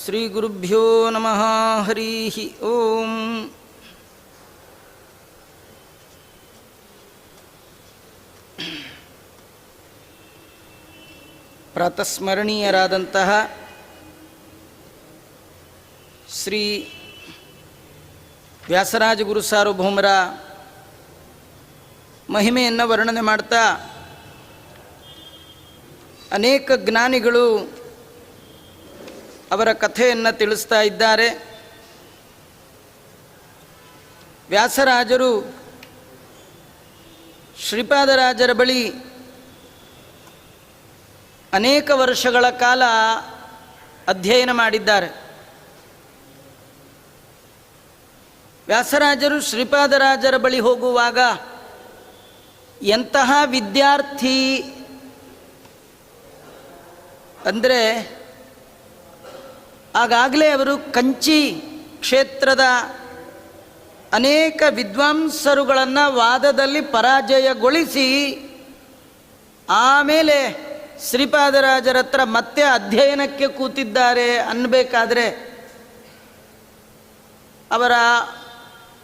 ಶ್ರೀ ಗುರುಭ್ಯೋ ನಮಃ. ಹರಿ ಓಂ. ಪ್ರಾತಸ್ಮರಣೀಯರಾದಂತಹ ಶ್ರೀ ವ್ಯಾಸರಾಜ ಗುರು ಸಾರ್ವಭೌಮರ ಮಹಿಮೆಯನ್ನು ವರ್ಣನೆ ಮಾಡ್ತಾ ಅನೇಕ ಜ್ಞಾನಿಗಳು ಅವರ ಕಥೆಯನ್ನು ತಿಳಿಸ್ತಾ ಇದ್ದಾರೆ. ವ್ಯಾಸರಾಜರು ಶ್ರೀಪಾದರಾಜರ ಬಳಿ ಅನೇಕ ವರ್ಷಗಳ ಕಾಲ ಅಧ್ಯಯನ ಮಾಡಿದ್ದಾರೆ. ವ್ಯಾಸರಾಜರು ಶ್ರೀಪಾದರಾಜರ ಬಳಿ ಹೋಗುವಾಗ ಎಂತಹ ವಿದ್ಯಾರ್ಥಿ ಅಂದರೆ, ಆಗಾಗಲೇ ಅವರು ಕಂಚಿ ಕ್ಷೇತ್ರದ ಅನೇಕ ವಿದ್ವಾಂಸರುಗಳನ್ನು ವಾದದಲ್ಲಿ ಪರಾಜಯಗೊಳಿಸಿ ಆಮೇಲೆ ಶ್ರೀಪಾದರಾಜರ ಹತ್ರ ಮತ್ತೆ ಅಧ್ಯಯನಕ್ಕೆ ಕೂತಿದ್ದಾರೆ ಅನ್ನಬೇಕಾದ್ರೆ ಅವರ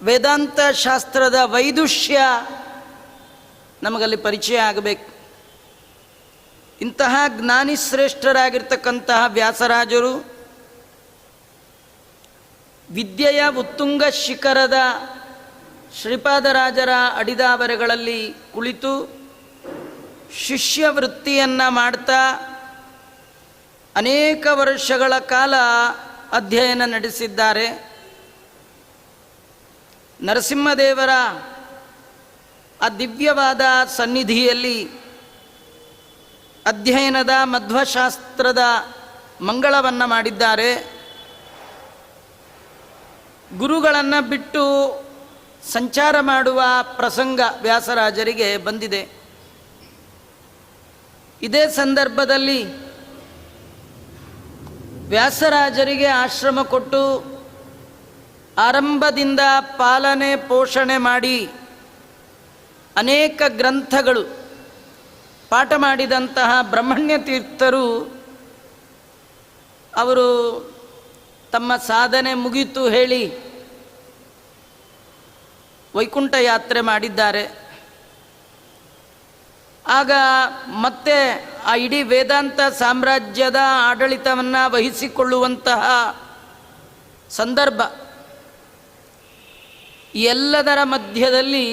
ವೇದಾಂತ ಶಾಸ್ತ್ರದ ವೈದುಷ್ಯ ನಮಗಲ್ಲಿ ಪರಿಚಯ ಆಗಬೇಕು. ಇಂತಹ ಜ್ಞಾನಿ ಶ್ರೇಷ್ಠರಾಗಿರ್ತಕ್ಕಂತಹ ವ್ಯಾಸರಾಜರು ವಿದ್ಯೆಯ ಉತ್ತುಂಗ ಶಿಖರದ ಶ್ರೀಪಾದರಾಜರ ಅಡಿದಾವರೆಗಳಲ್ಲಿ ಕುಳಿತು ಶಿಷ್ಯ ವೃತ್ತಿಯನ್ನು ಮಾಡ್ತಾ ಅನೇಕ ವರ್ಷಗಳ ಕಾಲ ಅಧ್ಯಯನ ನಡೆಸಿದ್ದಾರೆ. ನರಸಿಂಹದೇವರ ಆ ದಿವ್ಯವಾದ ಸನ್ನಿಧಿಯಲ್ಲಿ ಅಧ್ಯಯನದ ಮಧ್ವಶಾಸ್ತ್ರದ ಮಂಗಳವನ್ನು ಮಾಡಿದ್ದಾರೆ. ಗುರುಗಳನ್ನು ಬಿಟ್ಟು ಸಂಚಾರ ಮಾಡುವ ಪ್ರಸಂಗ ವ್ಯಾಸರಾಜರಿಗೆ ಬಂದಿದೆ. ಇದೇ ಸಂದರ್ಭದಲ್ಲಿ ವ್ಯಾಸರಾಜರಿಗೆ ಆಶ್ರಮ ಕೊಟ್ಟು ಆರಂಭದಿಂದ ಪಾಲನೆ ಪೋಷಣೆ ಮಾಡಿ ಅನೇಕ ಗ್ರಂಥಗಳು ಪಾಠ ಮಾಡಿದಂತಹ ಬ್ರಹ್ಮಣ್ಯ ತೀರ್ಥರು ಅವರು ತಮ್ಮ ಸಾಧನೆ ಮುಗಿತು ಹೇಳಿ ವೈಕುಂಠ ಯಾತ್ರೆ ಮಾಡಿದ್ದಾರೆ. ಆಗ ಮತ್ತೆ ಆ ಇಡೀ ವೇದಾಂತ ಸಾಮ್ರಾಜ್ಯದ ಆಡಳಿತವನ್ನು ವಹಿಸಿಕೊಳ್ಳುವಂತಹ ಸಂದರ್ಭ. ಎಲ್ಲದರ ಮಧ್ಯದಲ್ಲಿ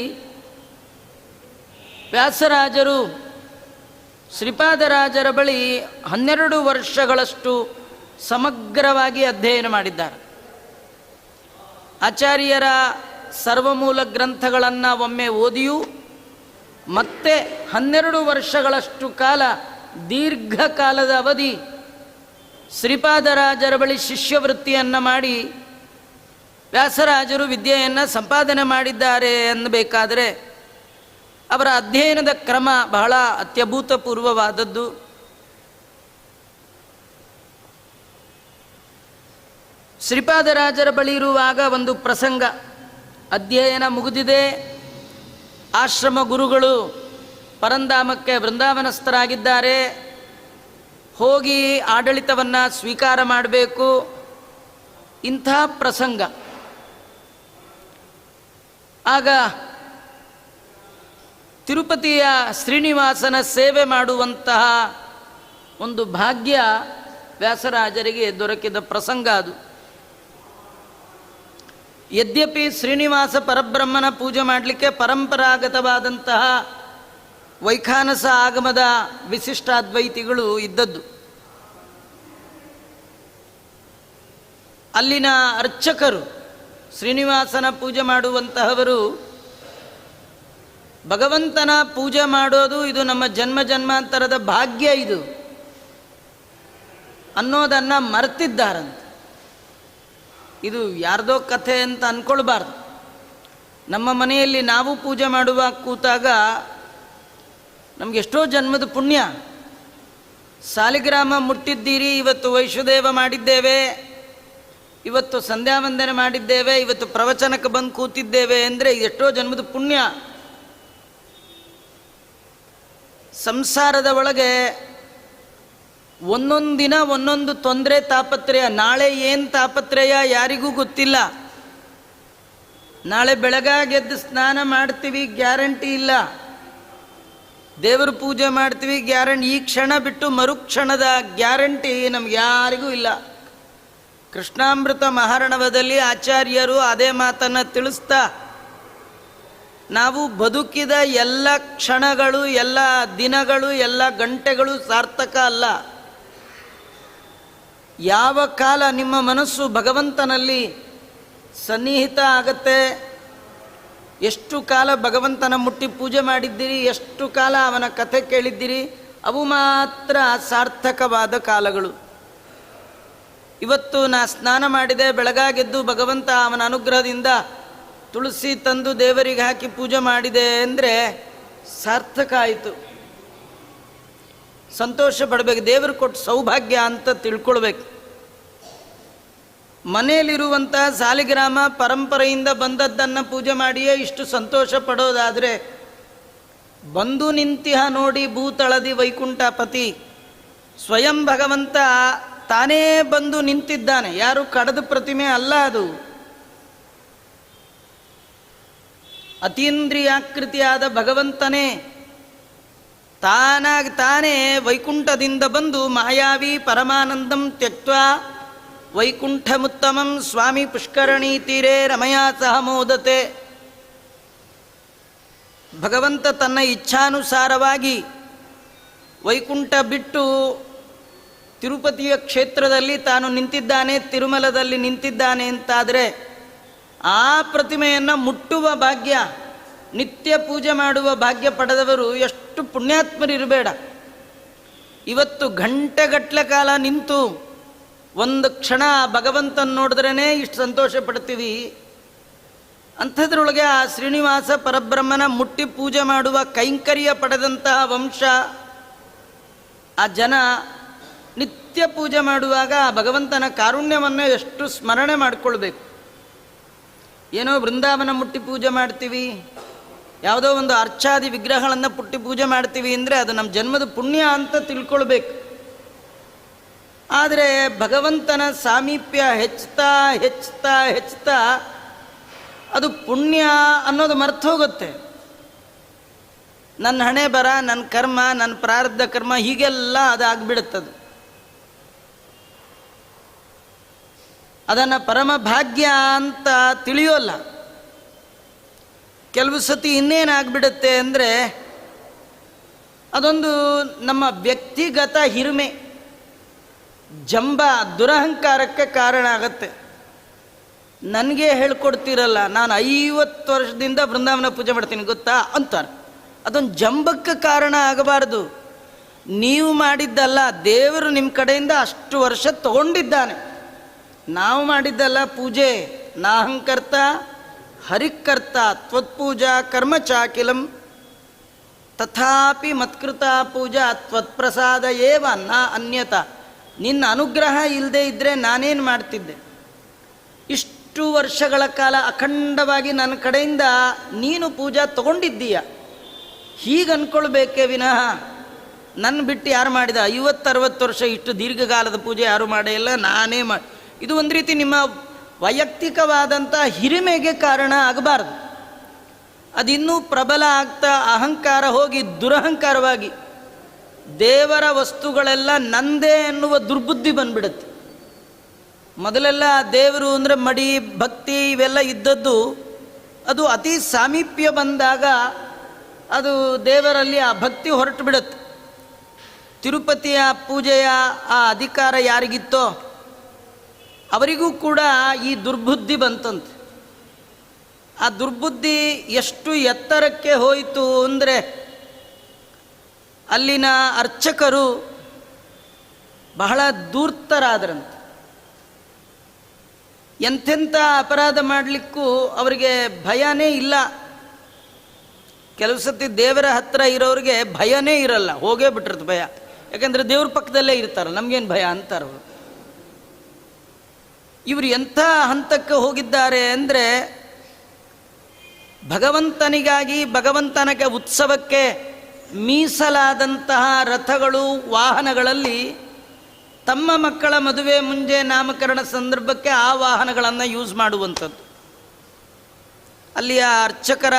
ವ್ಯಾಸರಾಜರು ಶ್ರೀಪಾದರಾಜರ ಬಳಿ 12 ವರ್ಷಗಳಷ್ಟು ಸಮಗ್ರವಾಗಿ ಅಧ್ಯಯನ ಮಾಡಿದ್ದಾರೆ. ಆಚಾರ್ಯರ ಸರ್ವಮೂಲ ಗ್ರಂಥಗಳನ್ನು ಒಮ್ಮೆ ಓದಿಯೂ ಮತ್ತೆ 12 ವರ್ಷಗಳಷ್ಟು ಕಾಲ ದೀರ್ಘಕಾಲದ ಅವಧಿ ಶ್ರೀಪಾದರಾಜರ ಬಳಿ ಶಿಷ್ಯವೃತ್ತಿಯನ್ನು ಮಾಡಿ ವ್ಯಾಸರಾಜರು ವಿದ್ಯೆಯನ್ನು ಸಂಪಾದನೆ ಮಾಡಿದ್ದಾರೆ ಅನ್ನಬೇಕಾದರೆ ಅವರ ಅಧ್ಯಯನದ ಕ್ರಮ ಬಹಳ ಅತ್ಯಭೂತಪೂರ್ವವಾದದ್ದು. ಶ್ರೀಪಾದರಾಜರ ಬಳಿ ಇರುವಾಗ ಒಂದು ಪ್ರಸಂಗ. ಅಧ್ಯಯನ ಮುಗಿದಿದೆ, ಆಶ್ರಮ ಗುರುಗಳು ಪರಂಧಾಮಕ್ಕೆ ವೃಂದಾವನಸ್ಥರಾಗಿದ್ದಾರೆ, ಹೋಗಿ ಆಡಳಿತವನ್ನು ಸ್ವೀಕಾರ ಮಾಡಬೇಕು. ಇಂಥ ಪ್ರಸಂಗ. ಆಗ ತಿರುಪತಿಯ ಶ್ರೀನಿವಾಸನ ಸೇವೆ ಮಾಡುವಂತಹ ಒಂದು ಭಾಗ್ಯ ವ್ಯಾಸರಾಜರಿಗೆ ದೊರಕಿದ ಪ್ರಸಂಗ ಅದು. ಯದ್ಯಪಿ ಶ್ರೀನಿವಾಸ ಪರಬ್ರಹ್ಮನ ಪೂಜೆ ಮಾಡಲಿಕ್ಕೆ ಪರಂಪರಾಗತವಾದಂತಹ ವೈಖಾನಸ ಆಗಮದ ವಿಶಿಷ್ಟಾದ್ವೈತಿಗಳು ಇದ್ದದ್ದು. ಅಲ್ಲಿನ ಅರ್ಚಕರು ಶ್ರೀನಿವಾಸನ ಪೂಜೆ ಮಾಡುವಂತಹವರು ಭಗವಂತನ ಪೂಜೆ ಮಾಡೋದು ಇದು ನಮ್ಮ ಜನ್ಮ ಜನ್ಮಾಂತರದ ಭಾಗ್ಯ ಇದು ಅನ್ನೋದನ್ನು ಮರೆತಿದ್ದಾರಂತೆ. ಇದು ಯಾರ್ದೋ ಕಥೆ ಅಂತ ಅಂದ್ಕೊಳ್ಬಾರ್ದು. ನಮ್ಮ ಮನೆಯಲ್ಲಿ ನಾವು ಪೂಜೆ ಮಾಡುವಾಗ ಕೂತಾಗ ನಮಗೆಷ್ಟೋ ಜನ್ಮದ ಪುಣ್ಯ. ಸಾಲಿಗ್ರಾಮ ಮುಟ್ಟಿದ್ದೀರಿ, ಇವತ್ತು ವೈಶ್ವದೇವ ಮಾಡಿದ್ದೇವೆ, ಇವತ್ತು ಸಂಧ್ಯಾ ವಂದನೆ ಮಾಡಿದ್ದೇವೆ, ಇವತ್ತು ಪ್ರವಚನಕ್ಕೆ ಬಂದು ಕೂತಿದ್ದೇವೆ ಅಂದರೆ ಎಷ್ಟೋ ಜನ್ಮದ ಪುಣ್ಯ. ಸಂಸಾರದ ಒಳಗೆ ಒಂದೊಂದು ದಿನ ಒಂದೊಂದು ತೊಂದರೆ ತಾಪತ್ರಯ. ನಾಳೆ ಏನು ತಾಪತ್ರಯ ಯಾರಿಗೂ ಗೊತ್ತಿಲ್ಲ. ನಾಳೆ ಬೆಳಗಾಗೆದ್ದು ಸ್ನಾನ ಮಾಡ್ತೀವಿ, ಗ್ಯಾರಂಟಿ ಇಲ್ಲ. ದೇವರ ಪೂಜೆ ಮಾಡ್ತೀವಿ, ಗ್ಯಾರಂಟಿ. ಈ ಕ್ಷಣ ಬಿಟ್ಟು ಮರುಕ್ಷಣದ ಗ್ಯಾರಂಟಿ ನಮ್ಗೆ ಯಾರಿಗೂ ಇಲ್ಲ. ಕೃಷ್ಣಾಮೃತ ಮಹಾರ್ಣವದಲ್ಲಿ ಆಚಾರ್ಯರು ಅದೇ ಮಾತನ್ನು ತಿಳಿಸ್ತಾ, ನಾವು ಬದುಕಿದ ಎಲ್ಲ ಕ್ಷಣಗಳು, ಎಲ್ಲ ದಿನಗಳು, ಎಲ್ಲ ಗಂಟೆಗಳು ಸಾರ್ಥಕ ಅಲ್ಲ. ಯಾವ ಕಾಲ ನಿಮ್ಮ ಮನಸ್ಸು ಭಗವಂತನಲ್ಲಿ ಸನ್ನಿಹಿತ ಆಗತ್ತೆ, ಎಷ್ಟು ಕಾಲ ಭಗವಂತನ ಮುಟ್ಟಿ ಪೂಜೆ ಮಾಡಿದ್ದೀರಿ, ಎಷ್ಟು ಕಾಲ ಅವನ ಕಥೆ ಕೇಳಿದ್ದೀರಿ, ಅವು ಮಾತ್ರ ಸಾರ್ಥಕವಾದ ಕಾಲಗಳು. ಇವತ್ತು ನಾ ಸ್ನಾನ ಮಾಡಿದೆ, ಬೆಳಗಾಗೆದ್ದು ಭಗವಂತ ಅವನ ಅನುಗ್ರಹದಿಂದ ತುಳಸಿ ತಂದು ದೇವರಿಗೆ ಹಾಕಿ ಪೂಜೆ ಮಾಡಿದೆ ಅಂದರೆ ಸಾರ್ಥಕ ಆಯಿತು. ಸಂತೋಷ ಪಡಬೇಕು. ದೇವರು ಕೊಟ್ಟು ಸೌಭಾಗ್ಯ ಅಂತ ತಿಳ್ಕೊಳ್ಬೇಕು. ಮನೆಯಲ್ಲಿರುವಂಥ ಸಾಲಿಗ್ರಾಮ ಪರಂಪರೆಯಿಂದ ಬಂದದ್ದನ್ನು ಪೂಜೆ ಮಾಡಿಯೇ ಇಷ್ಟು ಸಂತೋಷ ಪಡೋದಾದರೆ, ಬಂದು ನಿಂತಿಹ ನೋಡಿ ಭೂತಳದಿ ವೈಕುಂಠಪತಿ, ಸ್ವಯಂ ಭಗವಂತ ತಾನೇ ಬಂದು ನಿಂತಿದ್ದಾನೆ. ಯಾರು ಕಡದ ಪ್ರತಿಮೆ ಅಲ್ಲ, ಅದು ಅತೀಂದ್ರಿಯಾಕೃತಿಯಾದ ಭಗವಂತನೇ ತಾನೇ ವೈಕುಂಠದಿಂದ ಬಂದು ಮಾಯಾವಿ ಪರಮಾನಂದಂ ತ್ಯಕ್ತ್ವಾ ವೈಕುಂಠಮುತ್ತಮಂ ಸ್ವಾಮಿ ಪುಷ್ಕರಣಿ ತೀರೆ ರಮಯಾ ಸಹ ಮೋದತೆ. ಭಗವಂತ ತನ್ನ ಇಚ್ಛಾನುಸಾರವಾಗಿ ವೈಕುಂಠ ಬಿಟ್ಟು ತಿರುಪತಿಯ ಕ್ಷೇತ್ರದಲ್ಲಿ ತಾನು ನಿಂತಿದ್ದಾನೆ, ತಿರುಮಲದಲ್ಲಿ ನಿಂತಿದ್ದಾನೆ ಅಂತಾದರೆ ಆ ಪ್ರತಿಮೆಯನ್ನು ಮುಟ್ಟುವ ಭಾಗ್ಯ, ನಿತ್ಯ ಪೂಜೆ ಮಾಡುವ ಭಾಗ್ಯ ಪಡೆದವರು ಎಷ್ಟು ಪುಣ್ಯಾತ್ಮರಿರಬೇಡ. ಇವತ್ತು ಗಂಟೆಗಟ್ಟಲೆ ಕಾಲ ನಿಂತು ಒಂದು ಕ್ಷಣ ಭಗವಂತನ ನೋಡಿದ್ರೇ ಇಷ್ಟು ಸಂತೋಷ ಪಡ್ತೀವಿ. ಅಂಥದ್ರೊಳಗೆ ಆ ಶ್ರೀನಿವಾಸ ಪರಬ್ರಹ್ಮನ ಮುಟ್ಟಿ ಪೂಜೆ ಮಾಡುವ ಕೈಂಕರ್ಯ ಪಡೆದಂತಹ ವಂಶ, ಆ ಜನ ನಿತ್ಯ ಪೂಜೆ ಮಾಡುವಾಗ ಆ ಭಗವಂತನ ಕಾರುಣ್ಯವನ್ನು ಎಷ್ಟು ಸ್ಮರಣೆ ಮಾಡಿಕೊಳ್ಬೇಕು. ಏನೋ ಬೃಂದಾವನ ಮುಟ್ಟಿ ಪೂಜೆ ಮಾಡ್ತೀವಿ, ಯಾವುದೋ ಒಂದು ಅರ್ಚಾದಿ ವಿಗ್ರಹಗಳನ್ನು ಪುಟ್ಟಿ ಪೂಜೆ ಮಾಡ್ತೀವಿ ಅಂದರೆ ಅದು ನಮ್ಮ ಜನ್ಮದ ಪುಣ್ಯ ಅಂತ ತಿಳ್ಕೊಳ್ಬೇಕು. ಆದರೆ ಭಗವಂತನ ಸಾಮೀಪ್ಯ ಹೆಚ್ಚುತ್ತಾ ಹೆಚ್ಚುತ್ತಾ ಹೆಚ್ಚುತ್ತಾ ಅದು ಪುಣ್ಯ ಅನ್ನೋದು ಮರ್ತು ಹೋಗುತ್ತೆ. ನನ್ನ ಹಣೆ ಬರ, ನನ್ನ ಕರ್ಮ, ನನ್ನ ಪ್ರಾರಬ್ಧ ಕರ್ಮ, ಹೀಗೆಲ್ಲ ಅದಾಗ್ಬಿಡುತ್ತದು. ಅದನ್ನು ಪರಮ ಭಾಗ್ಯ ಅಂತ ತಿಳಿಯೋಲ್ಲ. ಕೆಲವು ಸತಿ ಇನ್ನೇನಾಗ್ಬಿಡುತ್ತೆ ಅಂದರೆ ಅದೊಂದು ನಮ್ಮ ವ್ಯಕ್ತಿಗತ ಹಿರಿಮೆ, ಜಂಬ, ದುರಹಂಕಾರಕ್ಕೆ ಕಾರಣ ಆಗತ್ತೆ. ನನಗೆ ಹೇಳ್ಕೊಡ್ತಿರಲ್ಲ, ನಾನು 50 ವರ್ಷದಿಂದ ಬೃಂದಾವನ ಪೂಜೆ ಮಾಡ್ತೀನಿ ಗೊತ್ತಾ ಅಂತಾರೆ. ಅದೊಂದು ಜಂಬಕ್ಕೆ ಕಾರಣ ಆಗಬಾರ್ದು. ನೀವು ಮಾಡಿದ್ದಲ್ಲ, ದೇವರು ನಿಮ್ಮ ಕಡೆಯಿಂದ ಅಷ್ಟು ವರ್ಷ ತಗೊಂಡಿದ್ದಾನೆ. ನಾವು ಮಾಡಿದ್ದಲ್ಲ ಪೂಜೆ. ನಾಹಂಕರ್ತ ಹರಿಕರ್ತ ತ್ವತ್ಪೂಜಾ ಕರ್ಮ ಚಾಕಿಲಂ ತಥಾಪಿ ಮತ್ಕೃತ ಪೂಜಾ ತ್ವತ್ಪ್ರಸಾದ ಏವ ನ ಅನ್ಯತ. ನಿನ್ನ ಅನುಗ್ರಹ ಇಲ್ಲದೆ ಇದ್ದರೆ ನಾನೇನು ಮಾಡ್ತಿದ್ದೆ? ಇಷ್ಟು ವರ್ಷಗಳ ಕಾಲ ಅಖಂಡವಾಗಿ ನನ್ನ ಕಡೆಯಿಂದ ನೀನು ಪೂಜಾ ತಗೊಂಡಿದ್ದೀಯ, ಹೀಗೆ ಅಂದ್ಕೊಳ್ಬೇಕೇ ವಿನಃ ನನ್ನ ಬಿಟ್ಟು ಯಾರು ಮಾಡಿದ 50-60 ವರ್ಷ ಇಷ್ಟು ದೀರ್ಘಕಾಲದ ಪೂಜೆ ಯಾರು ಮಾಡೇ ಇಲ್ಲ, ನಾನೇ ಮಾಡಿ. ಇದು ಒಂದು ರೀತಿ ನಿಮ್ಮ ವೈಯಕ್ತಿಕವಾದಂಥ ಹಿರಿಮೆಗೆ ಕಾರಣ ಆಗಬಾರ್ದು. ಅದಿನ್ನೂ ಪ್ರಬಲ ಆಗ್ತಾ ಅಹಂಕಾರ ಹೋಗಿ ದುರಹಂಕಾರವಾಗಿ ದೇವರ ವಸ್ತುಗಳೆಲ್ಲ ನಂದೇ ಎನ್ನುವ ದುರ್ಬುದ್ಧಿ ಬಂದ್ಬಿಡುತ್ತೆ. ಮೊದಲೆಲ್ಲ ದೇವರು ಅಂದರೆ ಮಡಿ ಭಕ್ತಿ ಇವೆಲ್ಲ ಇದ್ದದ್ದು, ಅದು ಅತಿ ಸಾಮೀಪ್ಯ ಬಂದಾಗ ಅದು ದೇವರಲ್ಲಿ ಆ ಭಕ್ತಿ ಹೊರಟು ಬಿಡುತ್ತೆ. ತಿರುಪತಿಯ ಪೂಜೆಯ ಆ ಅಧಿಕಾರ ಯಾರಿಗಿತ್ತೋ ಅವರಿಗೂ ಕೂಡ ಈ ದುರ್ಬುದ್ಧಿ ಬಂತಂತೆ. ಆ ದುರ್ಬುದ್ಧಿ ಎಷ್ಟು ಎತ್ತರಕ್ಕೆ ಹೋಯಿತು ಅಂದರೆ ಅಲ್ಲಿನ ಅರ್ಚಕರು ಬಹಳ ಧೂರ್ತರಾದ್ರಂತೆ. ಎಂಥೆಂಥ ಅಪರಾಧ ಮಾಡಲಿಕ್ಕೂ ಅವರಿಗೆ ಭಯನೇ ಇಲ್ಲ. ಕೆಲವು ಸತಿ ದೇವರ ಹತ್ರ ಇರೋರಿಗೆ ಭಯನೇ ಇರಲ್ಲ, ಹೋಗೇ ಬಿಟ್ಟಿರ್ತ ಭಯ. ಯಾಕಂದರೆ ದೇವ್ರ ಪಕ್ಕದಲ್ಲೇ ಇರ್ತಾರಲ್ಲ, ನಮಗೇನು ಭಯ ಅಂತಾರ. ಇವರು ಎಂಥ ಹಂತಕ್ಕೆ ಹೋಗಿದ್ದಾರೆ ಅಂದರೆ ಭಗವಂತನಿಗಾಗಿ ಉತ್ಸವಕ್ಕೆ ಮೀಸಲಾದಂತಹ ರಥಗಳು, ವಾಹನಗಳಲ್ಲಿ ತಮ್ಮ ಮಕ್ಕಳ ಮದುವೆ ಮುಂಜೆ ನಾಮಕರಣ ಸಂದರ್ಭಕ್ಕೆ ಆ ವಾಹನಗಳನ್ನು ಯೂಸ್ ಮಾಡುವಂಥದ್ದು. ಅಲ್ಲಿಯ ಅರ್ಚಕರ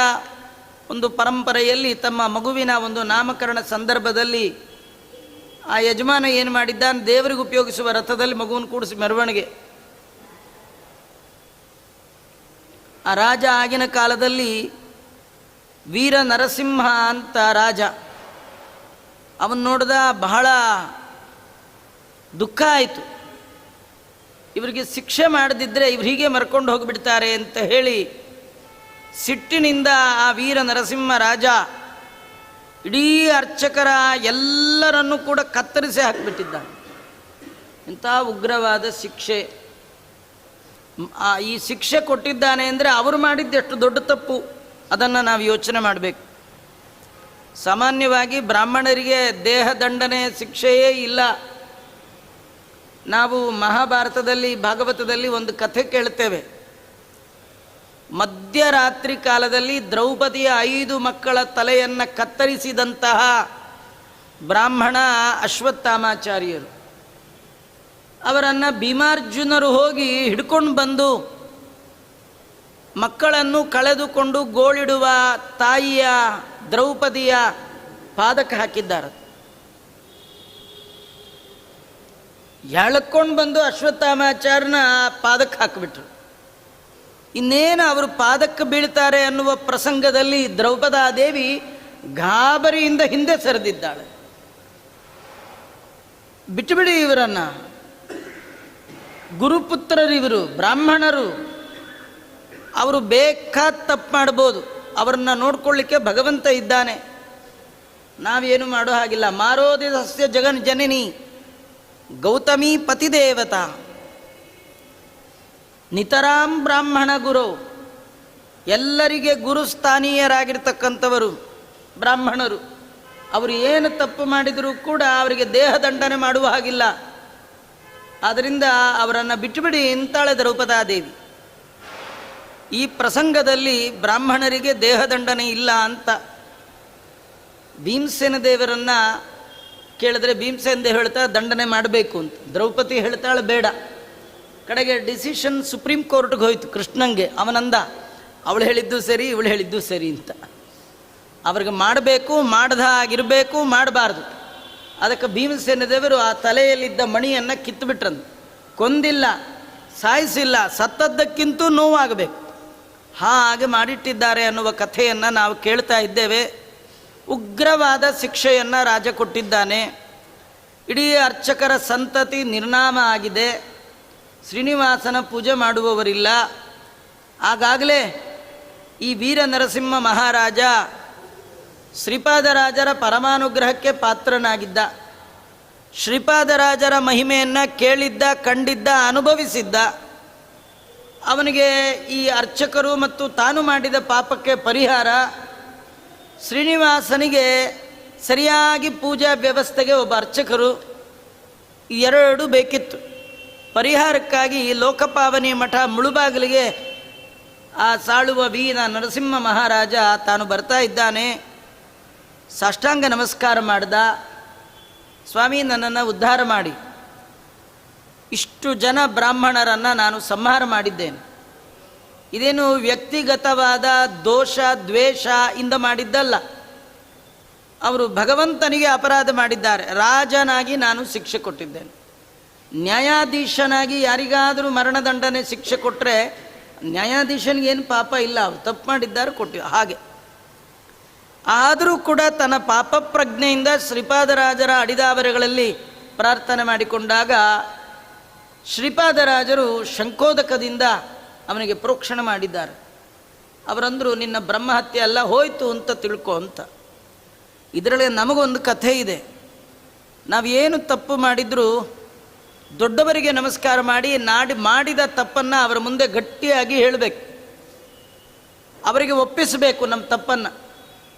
ಒಂದು ಪರಂಪರೆಯಲ್ಲಿ ತಮ್ಮ ಮಗುವಿನ ಒಂದು ನಾಮಕರಣ ಸಂದರ್ಭದಲ್ಲಿ ಆ ಯಜಮಾನ ಏನು ಮಾಡಿದ್ದಾನೆ, ದೇವರಿಗೆ ಉಪಯೋಗಿಸುವ ರಥದಲ್ಲಿ ಮಗುವನ್ನು ಕೂಡಿಸಿ ಮೆರವಣಿಗೆ. ಆ ರಾಜ ಆಗಿನ ಕಾಲದಲ್ಲಿ ವೀರ ನರಸಿಂಹ ಅಂತ ರಾಜ, ಅವನು ನೋಡಿದ ಬಹಳ ದುಃಖ ಆಯಿತು. ಇವರಿಗೆ ಶಿಕ್ಷೆ ಮಾಡದಿದ್ದರೆ ಇವ್ರು ಹೀಗೆ ಮರ್ಕೊಂಡು ಹೋಗಿಬಿಡ್ತಾರೆ ಅಂತ ಹೇಳಿ ಸಿಟ್ಟಿನಿಂದ ಆ ವೀರ ನರಸಿಂಹ ರಾಜ ಇಡೀ ಅರ್ಚಕರ ಎಲ್ಲರನ್ನೂ ಕೂಡ ಕತ್ತರಿಸಿ ಹಾಕಿಬಿಟ್ಟಿದ್ದಾನೆ. ಇಂಥ ಉಗ್ರವಾದ ಶಿಕ್ಷೆ. ಈ ಶಿಕ್ಷೆ ಕೊಟ್ಟಿದ್ದಾನೆ ಅಂದರೆ ಅವರು ಮಾಡಿದ್ದೆಷ್ಟು ದೊಡ್ಡ ತಪ್ಪು, ಅದನ್ನು ನಾವು ಯೋಚನೆ ಮಾಡಬೇಕು. ಸಾಮಾನ್ಯವಾಗಿ ಬ್ರಾಹ್ಮಣರಿಗೆ ದೇಹದಂಡನೆ ಶಿಕ್ಷೆಯೇ ಇಲ್ಲ. ನಾವು ಮಹಾಭಾರತದಲ್ಲಿ ಭಾಗವತದಲ್ಲಿ ಒಂದು ಕಥೆ ಕೇಳ್ತೇವೆ. ಮಧ್ಯರಾತ್ರಿ ಕಾಲದಲ್ಲಿ ದ್ರೌಪದಿಯ 5 ಮಕ್ಕಳ ತಲೆಯನ್ನು ಕತ್ತರಿಸಿದಂತಹ ಬ್ರಾಹ್ಮಣ ಅಶ್ವತ್ಥಾಮಾಚಾರ್ಯರು. ಅವರನ್ನು ಭೀಮಾರ್ಜುನರು ಹೋಗಿ ಹಿಡ್ಕೊಂಡು ಬಂದು ಮಕ್ಕಳನ್ನು ಕಳೆದುಕೊಂಡು ಗೋಳಿಡುವ ತಾಯಿಯ ದ್ರೌಪದಿಯ ಪಾದಕ್ಕೆ ಹಾಕಿದ್ದಾರೆ. ಎಳ್ಕೊಂಡು ಬಂದು ಅಶ್ವತ್ಥಾಮಾಚಾರ್ಯನ ಪಾದಕ್ಕೆ ಹಾಕಿಬಿಟ್ರು. ಇನ್ನೇನು ಅವರು ಪಾದಕ್ಕೆ ಬೀಳ್ತಾರೆ ಅನ್ನುವ ಪ್ರಸಂಗದಲ್ಲಿ ದ್ರೌಪದಾದೇವಿ ಗಾಬರಿಯಿಂದ ಹಿಂದೆ ಸರಿದಿದ್ದಾಳೆ. ಬಿಟ್ಟುಬಿಡಿ ಇವರನ್ನು, ಗುರುಪುತ್ರರಿವರು, ಬ್ರಾಹ್ಮಣರು, ಅವರು ಬೇಕಾದ ತಪ್ಪು ಮಾಡ್ಬೋದು, ಅವರನ್ನು ನೋಡ್ಕೊಳ್ಳಿಕ್ಕೆ ಭಗವಂತ ಇದ್ದಾನೆ, ನಾವೇನು ಮಾಡೋ ಹಾಗಿಲ್ಲ. ಮಾರೋದಿ ಸಸ್ಯ ಜಗನ್ ಜನನಿ ಗೌತಮಿ ಪತಿದೇವತಾ ನಿತರಾಂ ಬ್ರಾಹ್ಮಣ ಗುರು. ಎಲ್ಲರಿಗೆ ಗುರುಸ್ಥಾನೀಯರಾಗಿರ್ತಕ್ಕಂಥವರು ಬ್ರಾಹ್ಮಣರು. ಅವರು ಏನು ತಪ್ಪು ಮಾಡಿದರೂ ಕೂಡ ಅವರಿಗೆ ದೇಹದಂಡನೆ ಮಾಡುವ ಹಾಗಿಲ್ಲ. ಆದ್ದರಿಂದ ಅವರನ್ನು ಬಿಟ್ಟುಬಿಡಿ ಅಂತಾಳೆ ದ್ರೌಪದಾದೇವಿ. ಈ ಪ್ರಸಂಗದಲ್ಲಿ ಬ್ರಾಹ್ಮಣರಿಗೆ ದೇಹದಂಡನೆ ಇಲ್ಲ ಅಂತ ಭೀಮಸೇನ ದೇವರನ್ನು ಕೇಳಿದ್ರೆ ಭೀಮಸೇನ ದೇವ ಹೇಳ್ತಾ ದಂಡನೆ ಮಾಡಬೇಕು ಅಂತ, ದ್ರೌಪದಿ ಹೇಳ್ತಾಳೆ ಬೇಡ. ಕಡೆಗೆ ಡಿಸಿಷನ್ ಸುಪ್ರೀಂ ಕೋರ್ಟ್ಗೆ ಹೋಯ್ತು ಕೃಷ್ಣಂಗೆ. ಅವನಂದ ಅವಳು ಹೇಳಿದ್ದು ಸರಿ, ಇವಳು ಹೇಳಿದ್ದು ಸರಿ ಅಂತ. ಅವ್ರಿಗೆ ಮಾಡಬೇಕು, ಮಾಡ್ದ ಆಗಿರಬೇಕು, ಮಾಡಬಾರ್ದು. ಅದಕ್ಕೆ ಭೀಮಸೇನ ದೇವರು ಆ ತಲೆಯಲ್ಲಿದ್ದ ಮಣಿಯನ್ನು ಕಿತ್ತುಬಿಟ್ರಂದು. ಕೊಂದಿಲ್ಲ, ಸಾಯಿಸಿಲ್ಲ, ಸತ್ತದ್ದಕ್ಕಿಂತೂ ನೋವಾಗಬೇಕು, ಹಾಗೆ ಮಾಡಿಟ್ಟಿದ್ದಾರೆ ಅನ್ನುವ ಕಥೆಯನ್ನು ನಾವು ಕೇಳ್ತಾ ಇದ್ದೇವೆ. ಉಗ್ರವಾದ ಶಿಕ್ಷೆಯನ್ನು ರಾಜ ಕೊಟ್ಟಿದ್ದಾನೆ. ಇಡೀ ಅರ್ಚಕರ ಸಂತತಿ ನಿರ್ನಾಮ ಆಗಿದೆ. ಶ್ರೀನಿವಾಸನ ಪೂಜೆ ಮಾಡುವವರಿಲ್ಲ. ಆಗಾಗಲೇ ಈ ವೀರ ನರಸಿಂಹ ಮಹಾರಾಜ ಶ್ರೀಪಾದರಾಜರ ಪರಮಾನುಗ್ರಹಕ್ಕೆ ಪಾತ್ರನಾಗಿದ್ದ. ಶ್ರೀಪಾದರಾಜರ ಮಹಿಮೆಯನ್ನು ಕೇಳಿದ್ದ, ಕಂಡಿದ್ದ, ಅನುಭವಿಸಿದ್ದ. ಅವನಿಗೆ ಈ ಅರ್ಚಕರು ಮತ್ತು ತಾನು ಮಾಡಿದ ಪಾಪಕ್ಕೆ ಪರಿಹಾರ, ಶ್ರೀನಿವಾಸನಿಗೆ ಸರಿಯಾಗಿ ಪೂಜಾ ವ್ಯವಸ್ಥೆಗೆ ಒಬ್ಬ ಅರ್ಚಕರು, ಎರಡೂ ಬೇಕಿತ್ತು. ಪರಿಹಾರಕ್ಕಾಗಿ ಲೋಕಪಾವನಿ ಮಠ ಮುಳುಬಾಗಿಲಿಗೆ ಆ ಸಾಳುವ ವೀರ ನರಸಿಂಹ ಮಹಾರಾಜ ತಾನು ಬರ್ತಾ ಇದ್ದಾನೆ. ಸಾಷ್ಟಾಂಗ ನಮಸ್ಕಾರ ಮಾಡ್ದ. ಸ್ವಾಮಿ, ನನ್ನನ್ನು ಉದ್ಧಾರ ಮಾಡಿ, ಇಷ್ಟು ಜನ ಬ್ರಾಹ್ಮಣರನ್ನು ನಾನು ಸಂಹಾರ ಮಾಡಿದ್ದೇನೆ. ಇದೇನು ವ್ಯಕ್ತಿಗತವಾದ ದೋಷ ದ್ವೇಷ ಇಂದ ಮಾಡಿದ್ದಲ್ಲ. ಅವರು ಭಗವಂತನಿಗೆ ಅಪರಾಧ ಮಾಡಿದ್ದಾರೆ. ರಾಜನಾಗಿ ನಾನು ಶಿಕ್ಷೆ ಕೊಟ್ಟಿದ್ದೇನೆ. ನ್ಯಾಯಾಧೀಶನಾಗಿ ಯಾರಿಗಾದರೂ ಮರಣದಂಡನೆ ಶಿಕ್ಷೆ ಕೊಟ್ಟರೆ ನ್ಯಾಯಾಧೀಶನಿಗೇನು ಪಾಪ ಇಲ್ಲ, ಅವರು ತಪ್ಪು ಮಾಡಿದ್ದಾರೆ, ಕೊಟ್ಟಿವಿ ಹಾಗೆ. ಆದರೂ ಕೂಡ ತನ್ನ ಪಾಪ ಪ್ರಜ್ಞೆಯಿಂದ ಶ್ರೀಪಾದರಾಜರ ಅಡಿದಾವರೆಗಳಲ್ಲಿ ಪ್ರಾರ್ಥನೆ ಮಾಡಿಕೊಂಡಾಗ ಶ್ರೀಪಾದರಾಜರು ಶಂಕೋದಕದಿಂದ ಅವನಿಗೆ ಪ್ರೋಕ್ಷಣೆ ಮಾಡಿದ್ದಾರೆ. ಅವರಂದರು, ನಿನ್ನ ಬ್ರಹ್ಮಹತ್ಯೆ ಅಲ್ಲ, ಹೋಯ್ತು ಅಂತ ತಿಳ್ಕೊ ಅಂತ. ಇದರಲ್ಲಿ ನಮಗೊಂದು ಕಥೆ ಇದೆ. ನಾವೇನು ತಪ್ಪು ಮಾಡಿದರೂ ದೊಡ್ಡವರಿಗೆ ನಮಸ್ಕಾರ ಮಾಡಿ ಮಾಡಿದ ತಪ್ಪನ್ನು ಅವರ ಮುಂದೆ ಗಟ್ಟಿಯಾಗಿ ಹೇಳಬೇಕು, ಅವರಿಗೆ ಒಪ್ಪಿಸಬೇಕು ನಮ್ಮ ತಪ್ಪನ್ನು.